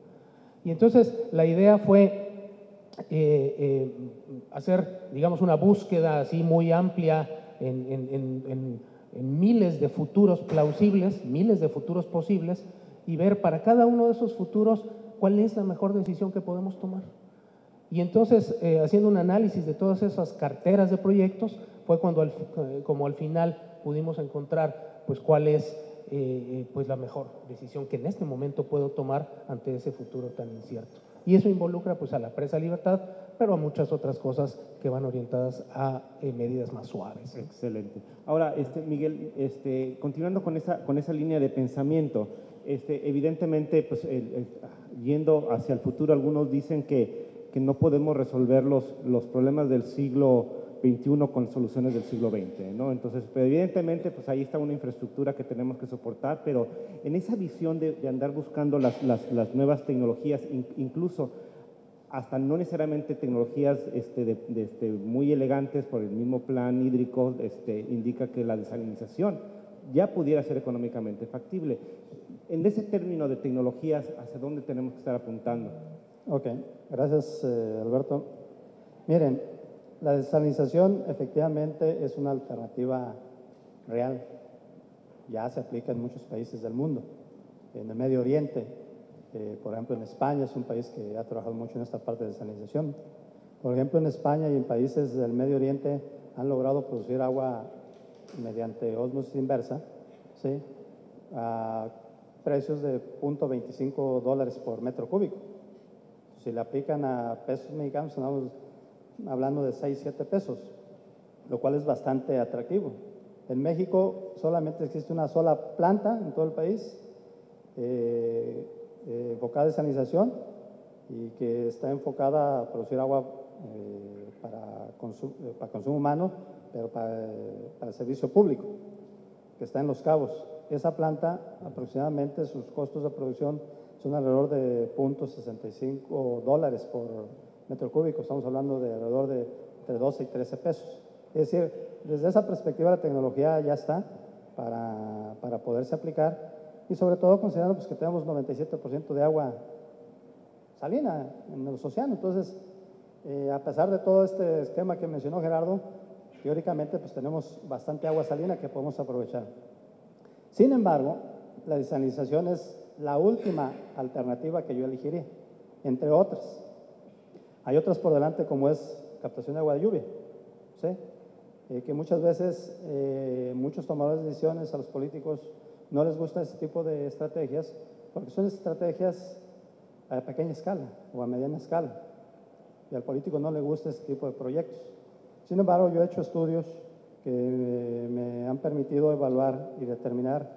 Y entonces la idea fue hacer, digamos, una búsqueda así muy amplia en miles de futuros plausibles, miles de futuros posibles, y ver para cada uno de esos futuros cuál es la mejor decisión que podemos tomar. Y entonces, haciendo un análisis de todas esas carteras de proyectos, fue cuando como al final pudimos encontrar pues cuál es pues la mejor decisión que en este momento puedo tomar ante ese futuro tan incierto. Y eso involucra pues a la Presa Libertad, pero a muchas otras cosas que van orientadas a medidas más suaves. Excelente. Ahora, Miguel, continuando con esa línea de pensamiento, evidentemente, pues, yendo hacia el futuro, algunos dicen que no podemos resolver los problemas del siglo XXI con soluciones del siglo XX, ¿no? Entonces, pero evidentemente, pues ahí está una infraestructura que tenemos que soportar, pero en esa visión de andar buscando las nuevas tecnologías, incluso hasta no necesariamente tecnologías muy elegantes por el mismo plan hídrico, indica que la desalinización ya pudiera ser económicamente factible. En ese término de tecnologías, ¿hacia dónde tenemos que estar apuntando? Ok, gracias Alberto. Miren, la desalinización efectivamente es una alternativa real. Ya se aplica en muchos países del mundo. En el Medio Oriente, por ejemplo en España, es un país que ha trabajado mucho en esta parte de desalinización. Por ejemplo en España y en países del Medio Oriente han logrado producir agua mediante ósmosis inversa, ¿sí? A precios de $0.25 por metro cúbico. Si le aplican a pesos mexicanos, estamos hablando de 6, 7 pesos, lo cual es bastante atractivo. En México solamente existe una sola planta en todo el país enfocada a desalinización y que está enfocada a producir agua para consumo humano, pero para el servicio público, que está en Los Cabos. Esa planta, aproximadamente, sus costos de producción son alrededor de $0.65 por metro cúbico. Estamos hablando de alrededor de entre 12 y 13 pesos. Es decir, desde esa perspectiva la tecnología ya está para poderse aplicar, y sobre todo considerando pues, que tenemos 97% de agua salina en los océanos. Entonces, a pesar de todo este esquema que mencionó Gerardo, teóricamente pues tenemos bastante agua salina que podemos aprovechar. Sin embargo, la desalinización es la última alternativa que yo elegiría, entre otras. Hay otras por delante, como es captación de agua de lluvia, ¿sí? Que muchas veces muchos tomadores de decisiones, a los políticos, no les gusta ese tipo de estrategias, porque son estrategias a pequeña escala o a mediana escala, y al político no le gusta ese tipo de proyectos. Sin embargo, yo he hecho estudios que me han permitido evaluar y determinar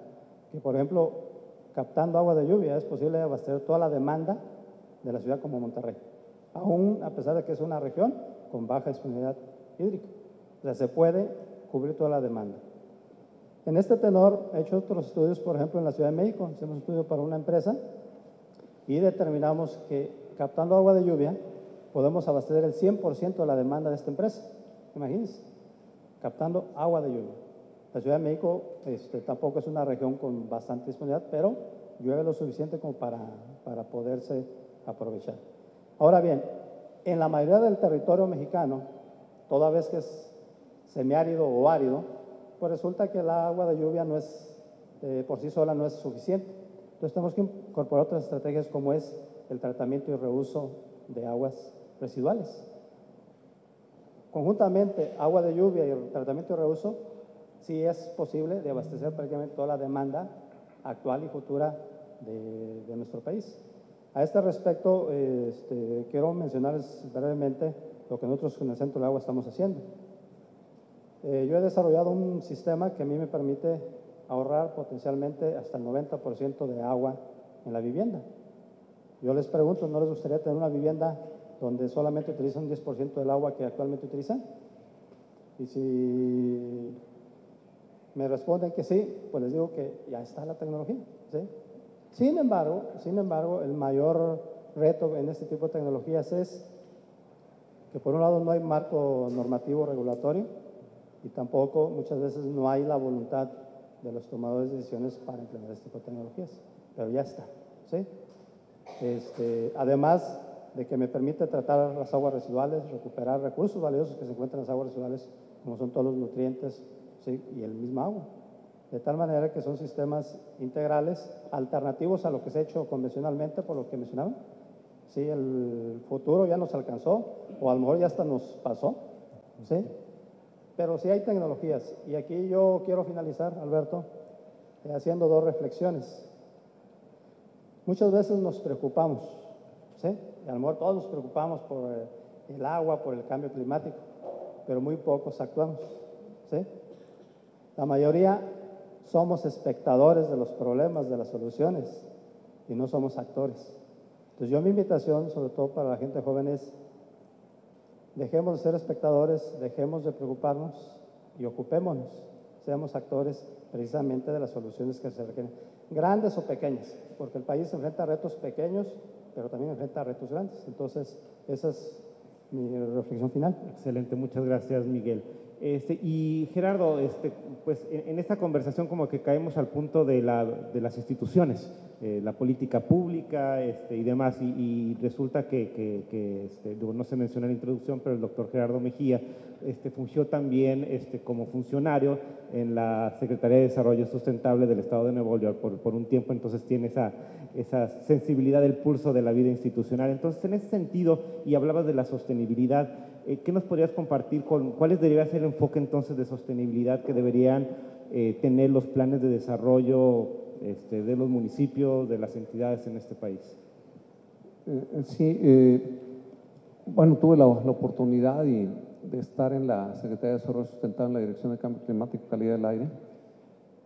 que, por ejemplo, captando agua de lluvia es posible abastecer toda la demanda de la ciudad como Monterrey, aún a pesar de que es una región con baja disponibilidad hídrica. O sea, se puede cubrir toda la demanda. En este tenor he hecho otros estudios, por ejemplo, en la Ciudad de México. Hicimos un estudio para una empresa y determinamos que captando agua de lluvia podemos abastecer el 100% de la demanda de esta empresa. Imagínense, captando agua de lluvia. La Ciudad de México tampoco es una región con bastante disponibilidad, pero llueve lo suficiente como para poderse aprovechar. Ahora bien, en la mayoría del territorio mexicano, toda vez que es semiárido o árido, pues resulta que el agua de lluvia no es, por sí sola no es suficiente. Entonces tenemos que incorporar otras estrategias como es el tratamiento y reuso de aguas residuales. Conjuntamente, agua de lluvia y el tratamiento y reuso, sí es posible de abastecer prácticamente toda la demanda actual y futura de nuestro país. A este respecto, quiero mencionarles brevemente lo que nosotros en el Centro del Agua estamos haciendo. Yo he desarrollado un sistema que a mí me permite ahorrar potencialmente hasta el 90% de agua en la vivienda. Yo les pregunto, ¿no les gustaría tener una vivienda donde solamente utilizan un 10% del agua que actualmente utilizan? Y si me responden que sí, pues les digo que ya está la tecnología, ¿sí? Sin embargo, el mayor reto en este tipo de tecnologías es que por un lado no hay marco normativo regulatorio y tampoco muchas veces no hay la voluntad de los tomadores de decisiones para implementar este tipo de tecnologías, pero ya está, ¿sí? Además de que me permite tratar las aguas residuales, recuperar recursos valiosos que se encuentran en las aguas residuales, como son todos los nutrientes, ¿sí? Y el mismo agua. De tal manera que son sistemas integrales, alternativos a lo que se ha hecho convencionalmente, por lo que mencionaban. Sí, el futuro ya nos alcanzó, o a lo mejor ya hasta nos pasó, ¿sí? Pero sí hay tecnologías. Y aquí yo quiero finalizar, Alberto, haciendo dos reflexiones. Muchas veces nos preocupamos, ¿sí? Y a lo mejor todos nos preocupamos por el agua, por el cambio climático, pero muy pocos actuamos, ¿sí? La mayoría somos espectadores de los problemas, de las soluciones, y no somos actores. Entonces mi invitación, sobre todo para la gente joven, es dejemos de ser espectadores, dejemos de preocuparnos y ocupémonos, seamos actores precisamente de las soluciones que se requieren, grandes o pequeñas, porque el país enfrenta retos pequeños, pero también enfrenta retos grandes. Entonces, esa es mi reflexión final. Excelente, muchas gracias, Miguel. Y Gerardo, pues en esta conversación como que caemos al punto de las instituciones, la política pública y demás, y resulta que no se menciona en la introducción, pero el doctor Gerardo Mejía fungió también como funcionario en la Secretaría de Desarrollo Sustentable del Estado de Nuevo León por un tiempo, entonces tiene esa sensibilidad del pulso de la vida institucional. Entonces, en ese sentido, y hablabas de la sostenibilidad, ¿qué nos podrías compartir cuáles debería ser el enfoque entonces de sostenibilidad que deberían tener los planes de desarrollo de los municipios, de las entidades en este país? Sí, bueno, tuve la oportunidad de estar en la Secretaría de Desarrollo Sustentable en la Dirección de Cambio Climático y Calidad del Aire,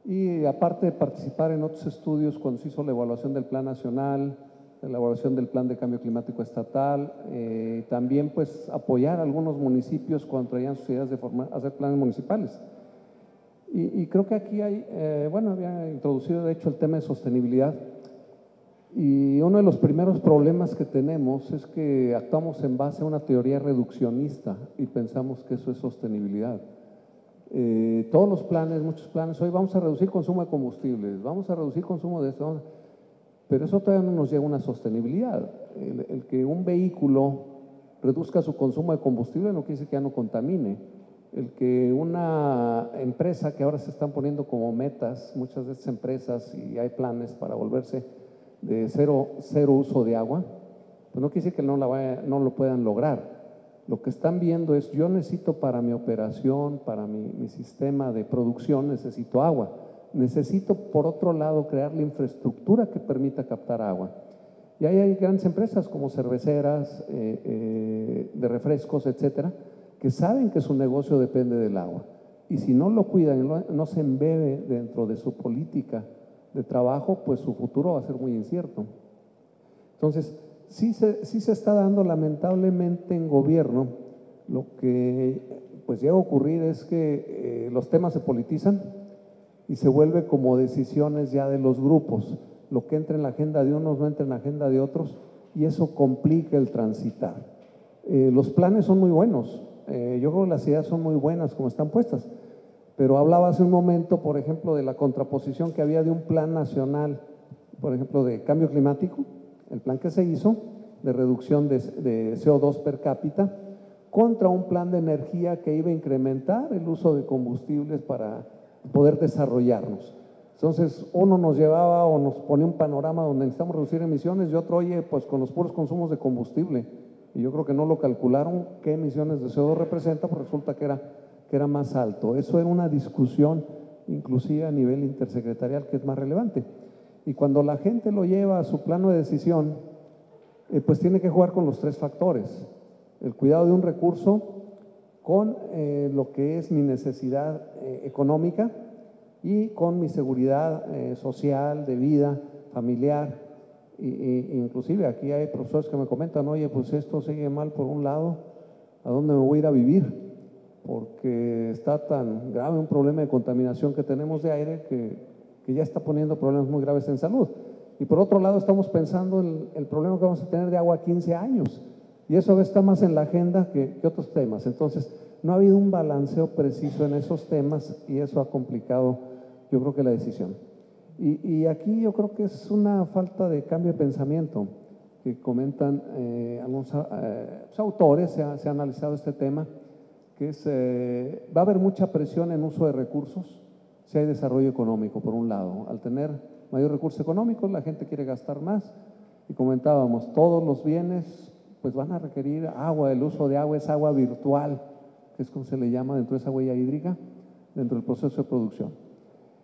y aparte de participar en otros estudios cuando se hizo la evaluación del Plan Nacional, la elaboración del Plan de Cambio Climático Estatal, también pues apoyar a algunos municipios cuando traían sus ideas de hacer planes municipales. Y creo que aquí hay, había introducido de hecho el tema de sostenibilidad, y uno de los primeros problemas que tenemos es que actuamos en base a una teoría reduccionista y pensamos que eso es sostenibilidad. Todos los planes, muchos planes, hoy vamos a reducir consumo de combustibles, vamos a reducir consumo de esto, pero eso todavía no nos lleva a una sostenibilidad. El que un vehículo reduzca su consumo de combustible no quiere decir que ya no contamine. El que una empresa, que ahora se están poniendo como metas, muchas de estas empresas, y hay planes para volverse de cero uso de agua, pues no quiere decir que no lo puedan lograr. Lo que están viendo es, yo necesito para mi operación, para mi sistema de producción, necesito agua. Necesito, por otro lado, crear la infraestructura que permita captar agua. Y ahí hay grandes empresas como cerveceras, de refrescos, etcétera, que saben que su negocio depende del agua. Y si no lo cuidan, no se embebe dentro de su política de trabajo, pues su futuro va a ser muy incierto. Entonces, sí se está dando lamentablemente en gobierno. Lo que pues llega a ocurrir es que los temas se politizan y se vuelve como decisiones ya de los grupos. Lo que entra en la agenda de unos no entra en la agenda de otros, y eso complica el transitar. Los planes son muy buenos, yo creo que las ideas son muy buenas como están puestas, pero hablaba hace un momento, por ejemplo, de la contraposición que había de un plan nacional, por ejemplo, de cambio climático, el plan que se hizo de reducción de CO2 per cápita, contra un plan de energía que iba a incrementar el uso de combustibles para poder desarrollarnos. Entonces, uno nos llevaba o nos ponía un panorama donde necesitamos reducir emisiones, y otro, oye, pues con los puros consumos de combustible. Y yo creo que no lo calcularon qué emisiones de CO2 representa, pues resulta que era más alto. Eso era una discusión inclusive a nivel intersecretarial, que es más relevante. Y cuando la gente lo lleva a su plano de decisión, pues tiene que jugar con los tres factores: el cuidado de un recurso con lo que es mi necesidad económica y con mi seguridad social, de vida, familiar. Inclusive aquí hay profesores que me comentan, oye, pues esto sigue mal por un lado, ¿a dónde me voy a ir a vivir? Porque está tan grave un problema de contaminación que tenemos de aire que ya está poniendo problemas muy graves en salud. Y por otro lado estamos pensando en el problema que vamos a tener de agua a 15 años. Y eso está más en la agenda que otros temas. Entonces, no ha habido un balanceo preciso en esos temas y eso ha complicado, yo creo que la decisión. Y aquí yo creo que es una falta de cambio de pensamiento que comentan algunos autores, se ha analizado este tema, que es, va a haber mucha presión en uso de recursos si hay desarrollo económico, por un lado. Al tener mayor recursos económicos, la gente quiere gastar más y comentábamos, todos los bienes pues van a requerir agua. El uso de agua es agua virtual, que es como se le llama dentro de esa huella hídrica, dentro del proceso de producción.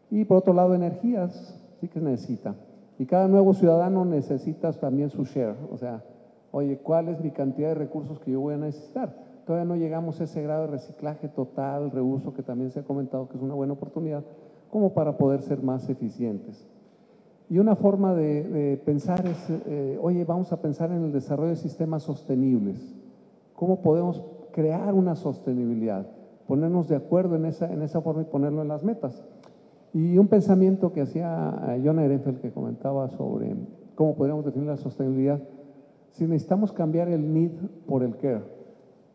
Y por otro lado, energías, sí que necesita. Y cada nuevo ciudadano necesita también su share. O sea, oye, ¿cuál es mi cantidad de recursos que yo voy a necesitar? Todavía no llegamos a ese grado de reciclaje total, reuso, que también se ha comentado que es una buena oportunidad, como para poder ser más eficientes. Y una forma de pensar es, oye, vamos a pensar en el desarrollo de sistemas sostenibles. ¿Cómo podemos crear una sostenibilidad? Ponernos de acuerdo en esa forma y ponerlo en las metas. Y un pensamiento que hacía John Ehrenfeld, que comentaba sobre cómo podríamos definir la sostenibilidad, si necesitamos cambiar el need por el care.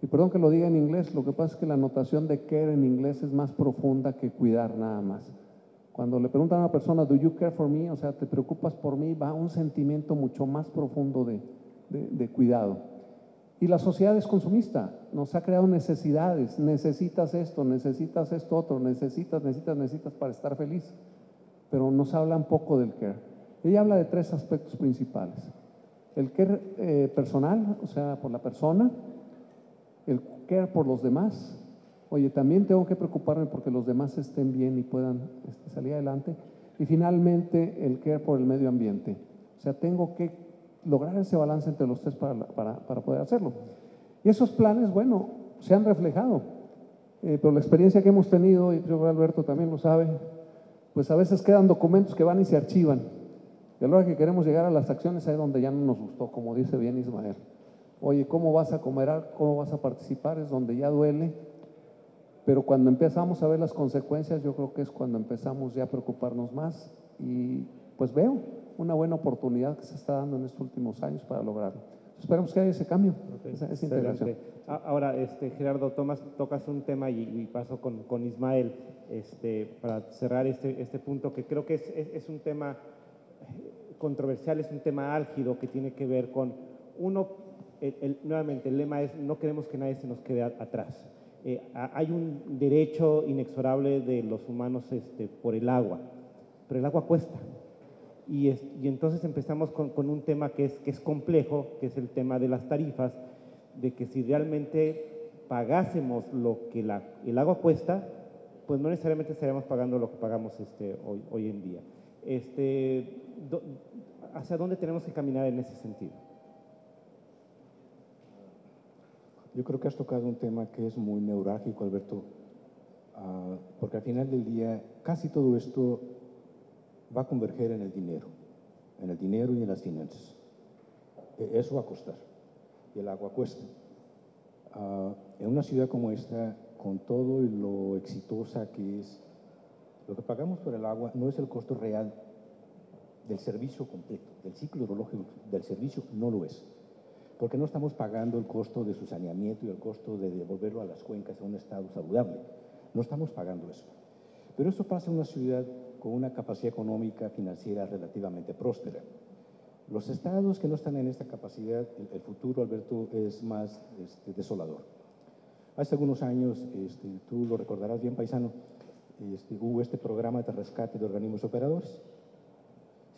Y perdón que lo diga en inglés, lo que pasa es que la notación de care en inglés es más profunda que cuidar nada más. Cuando le preguntan a una persona, ¿do you care for me? O sea, ¿te preocupas por mí? Va a un sentimiento mucho más profundo de cuidado. Y la sociedad es consumista, nos ha creado necesidades, necesitas esto otro, necesitas para estar feliz, pero nos habla un poco del care. Ella habla de tres aspectos principales: el care personal, o sea, por la persona; el care por los demás, oye, también tengo que preocuparme porque los demás estén bien y puedan salir adelante; y finalmente el care por el medio ambiente, o sea, tengo que lograr ese balance entre los tres para poder hacerlo. Y esos planes, bueno, se han reflejado, pero la experiencia que hemos tenido, y yo creo que Alberto también lo sabe, pues a veces quedan documentos que van y se archivan, y a la hora que queremos llegar a las acciones ahí es donde ya no nos gustó, como dice bien Ismael. Oye, ¿cómo vas a comer? ¿Cómo vas a participar? Es donde ya duele, pero cuando empezamos a ver las consecuencias, yo creo que es cuando empezamos ya a preocuparnos más, y pues veo una buena oportunidad que se está dando en estos últimos años para lograrlo. Esperamos que haya ese cambio, esa integración. Ahora, Gerardo, tocas un tema y paso con Ismael para cerrar este punto, que creo que es un tema controversial, es un tema álgido que tiene que ver con, nuevamente, el lema es: no queremos que nadie se nos quede atrás. Hay un derecho inexorable de los humanos por el agua, pero el agua cuesta. Y entonces empezamos con un tema que es complejo, que es el tema de las tarifas, de que si realmente pagásemos lo que el agua cuesta, pues no necesariamente estaríamos pagando lo que pagamos hoy en día. ¿Hacia dónde tenemos que caminar en ese sentido? Yo creo que has tocado un tema que es muy neurálgico, Alberto, porque al final del día casi todo esto va a converger en el dinero y en las finanzas. Eso va a costar, y el agua cuesta. En una ciudad como esta, con todo y lo exitosa que es, lo que pagamos por el agua no es el costo real del servicio completo, del ciclo hidrológico del servicio no lo es, porque no estamos pagando el costo de su saneamiento y el costo de devolverlo a las cuencas a un estado saludable. No estamos pagando eso. Pero eso pasa en una ciudad con una capacidad económica financiera relativamente próspera. Los estados que no están en esta capacidad, el futuro, Alberto, es más desolador. Hace algunos años, tú lo recordarás bien, paisano, hubo este programa de rescate de organismos operadores.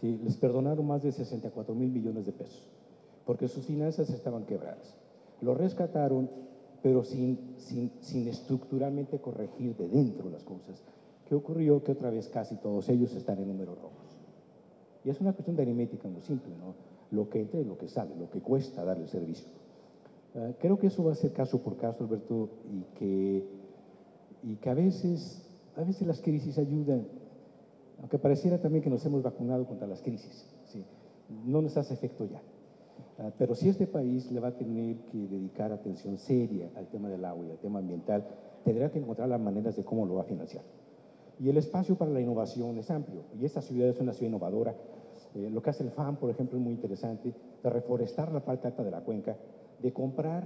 Sí, les perdonaron más de 64,000 millones de pesos, porque sus finanzas estaban quebradas. Lo rescataron, pero sin estructuralmente corregir de dentro las cosas. ¿Qué ocurrió? Que otra vez casi todos ellos están en números rojos. Y es una cuestión de aritmética muy simple, ¿no? Lo que entra y lo que sale, lo que cuesta dar el servicio. Creo que eso va a ser caso por caso, Alberto, y que a veces las crisis ayudan, aunque pareciera también que nos hemos vacunado contra las crisis, ¿sí? No nos hace efecto ya. Pero si este país le va a tener que dedicar atención seria al tema del agua y al tema ambiental, tendrá que encontrar las maneras de cómo lo va a financiar. Y el espacio para la innovación es amplio, y esta ciudad es una ciudad innovadora. Lo que hace el FAM, por ejemplo, es muy interesante, de reforestar la parte alta de la cuenca, de comprar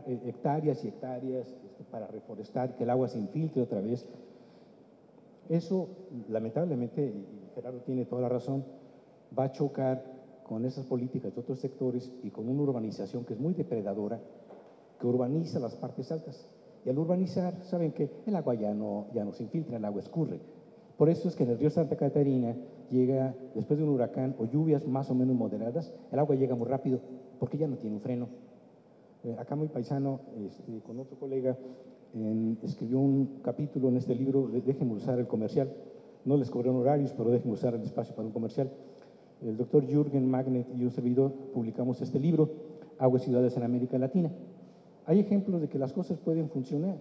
hectáreas y hectáreas para reforestar, que el agua se infiltre otra vez. Eso, lamentablemente, y Gerardo tiene toda la razón, va a chocar con esas políticas de otros sectores y con una urbanización que es muy depredadora, que urbaniza las partes altas. Y al urbanizar, saben que el agua ya no se infiltra, el agua escurre. Por eso es que en el río Santa Catarina llega, después de un huracán o lluvias más o menos moderadas, el agua llega muy rápido porque ya no tiene un freno. Acá muy paisano, con otro colega, escribió un capítulo en este libro, Déjenme usar el comercial. No les cobré horarios, pero déjenme usar el espacio para un comercial. El doctor Jürgen Magnet y un servidor publicamos este libro, Agua y Ciudades en América Latina. Hay ejemplos de que las cosas pueden funcionar.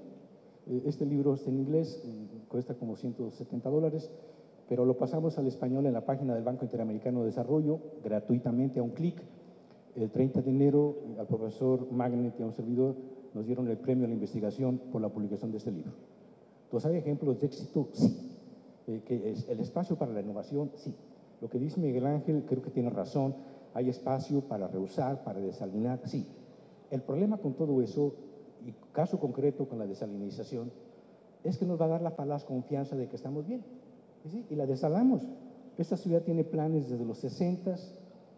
Este libro está en inglés, cuesta como $170, pero lo pasamos al español en la página del Banco Interamericano de Desarrollo, gratuitamente a un clic. El 30 de enero, al profesor Magnet y a un servidor nos dieron el premio a la investigación por la publicación de este libro. Entonces, ¿hay ejemplos de éxito? Sí. Que es el espacio para la innovación, sí. Lo que dice Miguel Ángel, creo que tiene razón. Hay espacio para reusar, para desalinar, sí. El problema con todo eso, y caso concreto con la desalinización, es que nos va a dar la falaz confianza de que estamos bien. ¿Sí? Y la desalamos. Esta ciudad tiene planes desde los 60,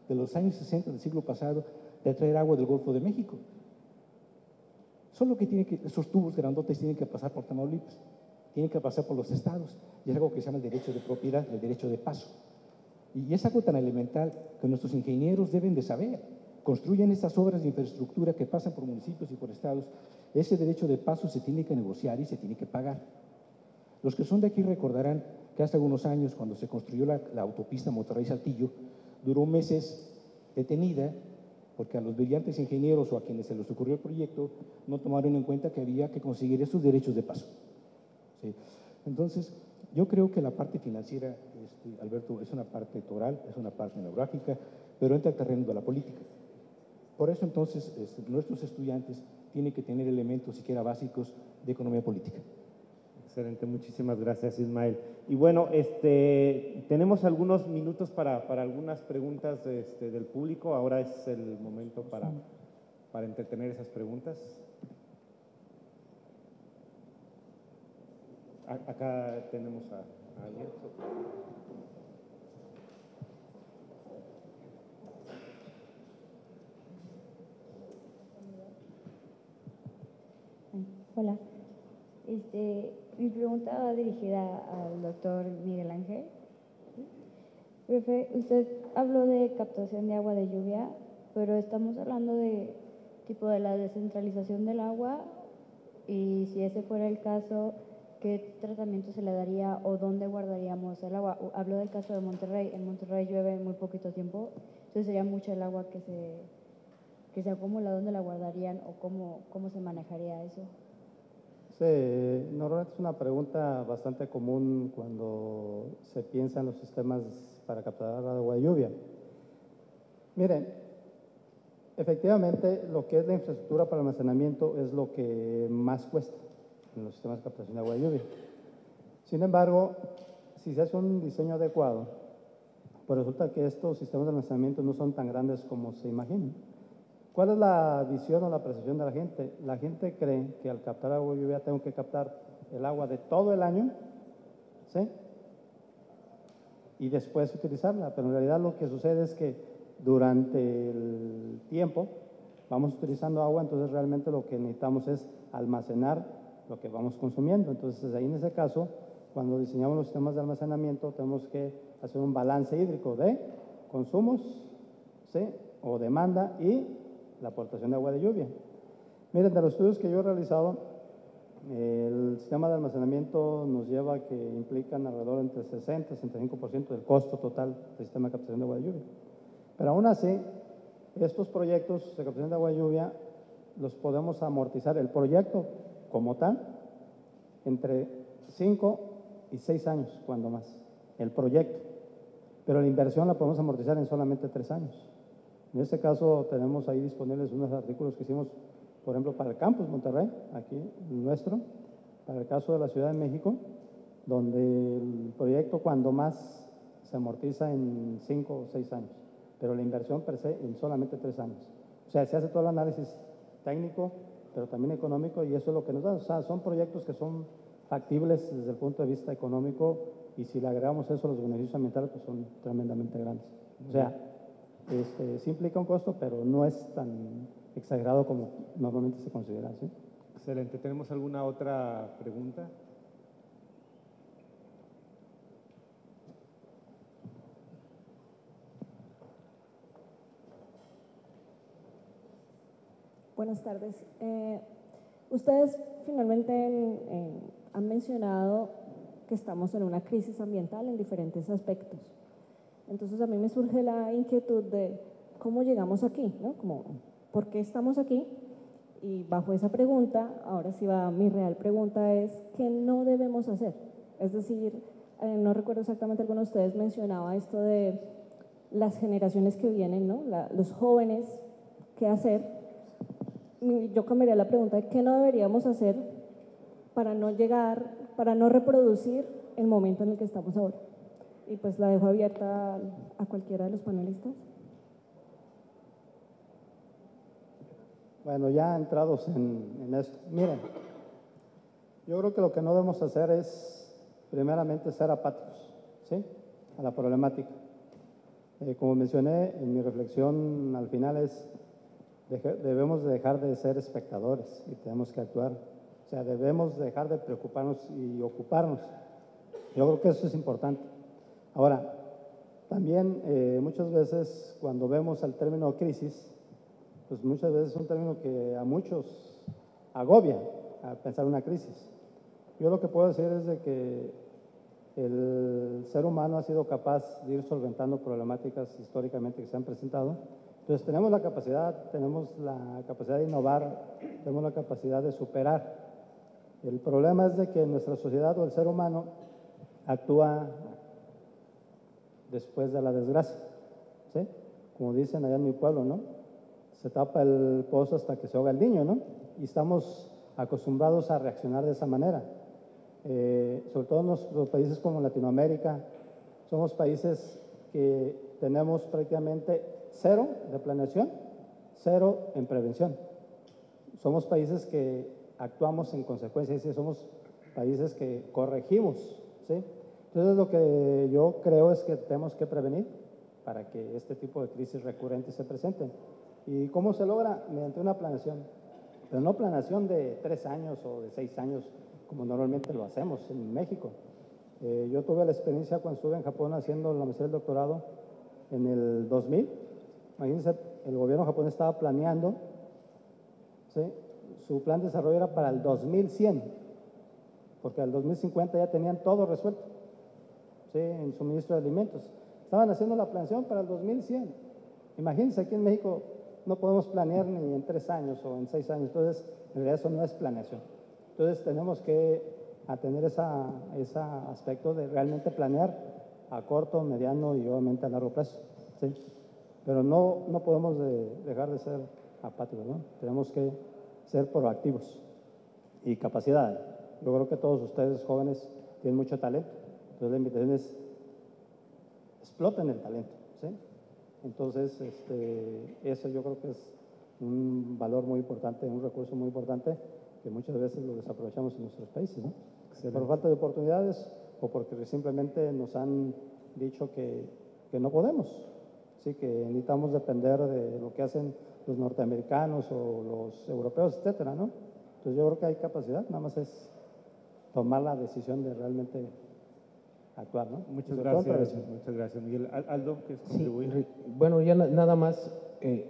de los años 60 del siglo pasado, de traer agua del Golfo de México. Solo que esos tubos grandotes tienen que pasar por Tamaulipas, tienen que pasar por los estados, y es algo que se llama el derecho de propiedad, el derecho de paso. Y es algo tan elemental que nuestros ingenieros deben de saber. Construyen estas obras de infraestructura que pasan por municipios y por estados. Ese derecho de paso se tiene que negociar y se tiene que pagar. Los que son de aquí recordarán que hace algunos años, cuando se construyó la autopista Monterrey-Saltillo, duró meses detenida porque a los brillantes ingenieros o a quienes se les ocurrió el proyecto no tomaron en cuenta que había que conseguir esos derechos de paso. ¿Sí? Entonces, yo creo que la parte financiera, Alberto, es una parte toral, es una parte neurálgica, pero entra al terreno de la política. Por eso, entonces, nuestros estudiantes tienen que tener elementos siquiera básicos de economía política. Excelente, muchísimas gracias, Ismael. Y bueno, tenemos algunos minutos para algunas preguntas del público. Ahora es el momento para entretener esas preguntas. Acá tenemos a alguien. Hola. Mi pregunta va dirigida al doctor Miguel Ángel. Profe, usted habló de captación de agua de lluvia, pero estamos hablando de la descentralización del agua, y si ese fuera el caso, ¿qué tratamiento se le daría o dónde guardaríamos el agua? Habló del caso de Monterrey. En Monterrey llueve en muy poquito tiempo, entonces sería mucha el agua que se acumula. ¿Dónde la guardarían o cómo se manejaría eso? Sí, normalmente es una pregunta bastante común cuando se piensa en los sistemas para captar agua de lluvia. Miren, efectivamente lo que es la infraestructura para almacenamiento es lo que más cuesta en los sistemas de captación de agua de lluvia. Sin embargo, si se hace un diseño adecuado, pues resulta que estos sistemas de almacenamiento no son tan grandes como se imaginan. ¿Cuál es la visión o la percepción de la gente? La gente cree que al captar agua de lluvia tengo que captar el agua de todo el año, ¿sí? Y después utilizarla, pero en realidad lo que sucede es que durante el tiempo vamos utilizando agua, entonces realmente lo que necesitamos es almacenar lo que vamos consumiendo. Entonces ahí en ese caso, cuando diseñamos los sistemas de almacenamiento, tenemos que hacer un balance hídrico de consumos, ¿sí? O demanda y la aportación de agua de lluvia. Miren, de los estudios que yo he realizado, El sistema de almacenamiento nos lleva a que implican alrededor entre 60 y 65% del costo total del sistema de captación de agua de lluvia. Pero aún así, estos proyectos de captación de agua de lluvia los podemos amortizar, el proyecto como tal, entre 5 y 6 años, cuando más, el proyecto. Pero la inversión la podemos amortizar en solamente 3 años. En este caso tenemos ahí disponibles unos artículos que hicimos, por ejemplo, para el campus Monterrey, aquí nuestro, para el caso de la Ciudad de México, donde el proyecto cuando más se amortiza en 5 o 6 años, pero la inversión per se en solamente 3 años. O sea, se hace todo el análisis técnico, pero también económico, y eso es lo que nos da. O sea, son proyectos que son factibles desde el punto de vista económico, y si le agregamos eso a los beneficios ambientales, pues son tremendamente grandes. O sea, sí implica un costo, pero no es tan exagerado como normalmente se considera, ¿sí? Excelente. ¿Tenemos alguna otra pregunta? Buenas tardes. Ustedes finalmente han mencionado que estamos en una crisis ambiental en diferentes aspectos. Entonces a mí me surge la inquietud de cómo llegamos aquí, ¿no? Como, ¿por qué estamos aquí? Y bajo esa pregunta, ahora sí va mi real pregunta, es ¿qué no debemos hacer? Es decir, no recuerdo exactamente, alguno de ustedes mencionaba esto de las generaciones que vienen, ¿no? Los jóvenes, ¿qué hacer? Yo cambiaría la pregunta de qué no deberíamos hacer para no llegar, para no reproducir el momento en el que estamos ahora. Y pues la dejo abierta a cualquiera de los panelistas. Bueno, ya entrados en esto, miren, yo creo que lo que no debemos hacer es, primeramente, ser apáticos, ¿sí?, a la problemática. Como mencioné en mi reflexión al final es, debemos dejar de ser espectadores y tenemos que actuar. O sea, debemos dejar de preocuparnos y ocuparnos. Yo creo que eso es importante. Ahora, también muchas veces cuando vemos el término crisis, pues muchas veces es un término que a muchos agobia a pensar una crisis. Yo lo que puedo decir es de que el ser humano ha sido capaz de ir solventando problemáticas históricamente que se han presentado. Entonces tenemos la capacidad de innovar, tenemos la capacidad de superar. El problema es de que nuestra sociedad o el ser humano actúa después de la desgracia, ¿sí? Como dicen allá en mi pueblo, ¿no? Se tapa el pozo hasta que se ahoga el niño, ¿no? Y estamos acostumbrados a reaccionar de esa manera. Sobre todo en los países como Latinoamérica, somos países que tenemos prácticamente 0 de planeación, 0 en prevención. Somos países que actuamos en consecuencia, es decir, somos países que corregimos, ¿sí? Entonces lo que yo creo es que tenemos que prevenir para que este tipo de crisis recurrentes se presenten. ¿Y cómo se logra? Mediante una planeación, pero no planeación de 3 años o de 6 años, como normalmente lo hacemos en México. Yo tuve la experiencia cuando estuve en Japón haciendo la maestría y el doctorado en el 2000. Imagínense, el gobierno japonés estaba planeando, ¿sí?, su plan de desarrollo era para el 2100, porque al 2050 ya tenían todo resuelto, ¿sí?, en suministro de alimentos. Estaban haciendo la planeación para el 2100. Imagínense, aquí en México no podemos planear ni en 3 años o en 6 años, entonces en realidad eso no es planeación. Entonces tenemos que atender ese aspecto de realmente planear a corto, mediano y obviamente a largo plazo, ¿sí? Pero no podemos dejar de ser apáticos, ¿no? Tenemos que ser proactivos y capacidad. Yo creo que todos ustedes jóvenes tienen mucho talento, entonces la invitación es exploten el talento, ¿sí? Entonces, eso yo creo que es un valor muy importante, un recurso muy importante que muchas veces lo desaprovechamos en nuestros países, ¿no? Por falta de oportunidades o porque simplemente nos han dicho que no podemos, ¿sí?, que necesitamos depender de lo que hacen los norteamericanos o los europeos, etcétera, ¿no? Entonces yo creo que hay capacidad, nada más es tomar la decisión de realmente actuar, ¿no? Muchas gracias, Miguel. Aldo, ¿quieres contribuir? Sí, bueno, ya nada más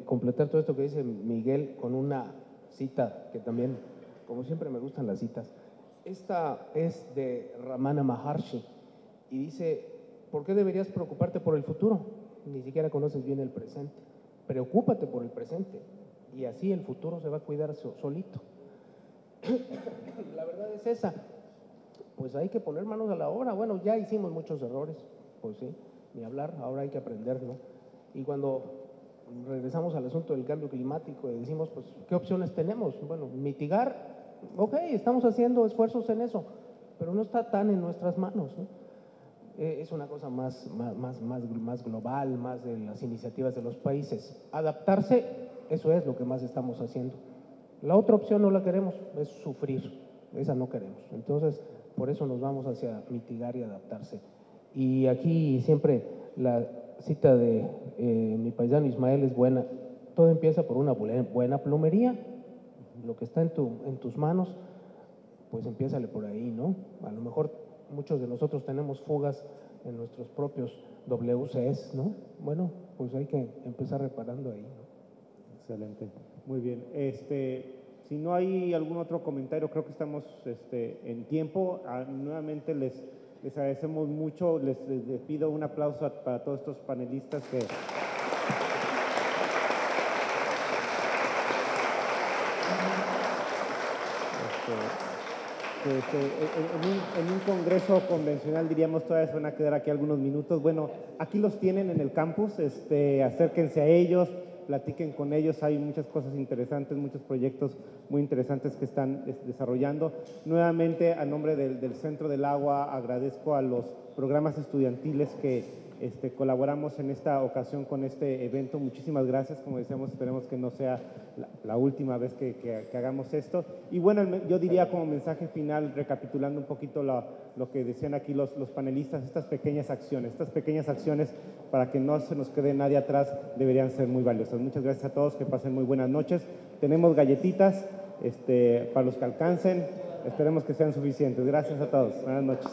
completar todo esto que dice Miguel con una cita que también, como siempre me gustan las citas, Esta es de Ramana Maharshi y dice, ¿por qué deberías preocuparte por el futuro? Ni siquiera conoces bien el presente. Preocúpate por el presente y así el futuro se va a cuidar solito. La verdad es esa. Pues hay que poner manos a la obra. Bueno, ya hicimos muchos errores, pues sí, ni hablar, ahora hay que aprender, ¿no? Y cuando regresamos al asunto del cambio climático y decimos, pues, ¿qué opciones tenemos? Bueno, mitigar. Ok, estamos haciendo esfuerzos en eso, pero no está tan en nuestras manos, ¿no? Es una cosa más global, más de las iniciativas de los países. Adaptarse, eso es lo que más estamos haciendo. La otra opción no la queremos, es sufrir, esa no queremos. Entonces, por eso nos vamos hacia mitigar y adaptarse. Y aquí siempre la cita de mi paisano Ismael es buena, todo empieza por una buena plomería. Lo que está en tus manos, pues empiézale por ahí, ¿no? A lo mejor muchos de nosotros tenemos fugas en nuestros propios WCs, ¿no? Bueno, pues hay que empezar reparando ahí, ¿no? Excelente, muy bien. Si no hay algún otro comentario, creo que estamos en tiempo. Nuevamente les agradecemos mucho, les pido un aplauso para todos estos panelistas que... en un congreso convencional diríamos todavía se van a quedar aquí algunos minutos. Bueno, aquí los tienen en el campus, acérquense a ellos, platiquen con ellos, hay muchas cosas interesantes, muchos proyectos muy interesantes que están desarrollando. Nuevamente, a nombre del Centro del Agua, agradezco a los programas estudiantiles que colaboramos en esta ocasión con este evento. Muchísimas gracias, como decíamos, esperemos que no sea la última vez que hagamos esto. Y bueno, yo diría como mensaje final, recapitulando un poquito lo que decían aquí los panelistas, estas pequeñas acciones para que no se nos quede nadie atrás, deberían ser muy valiosas. Muchas gracias a todos, que pasen muy buenas noches. Tenemos galletitas para los que alcancen, esperemos que sean suficientes. Gracias a todos, buenas noches.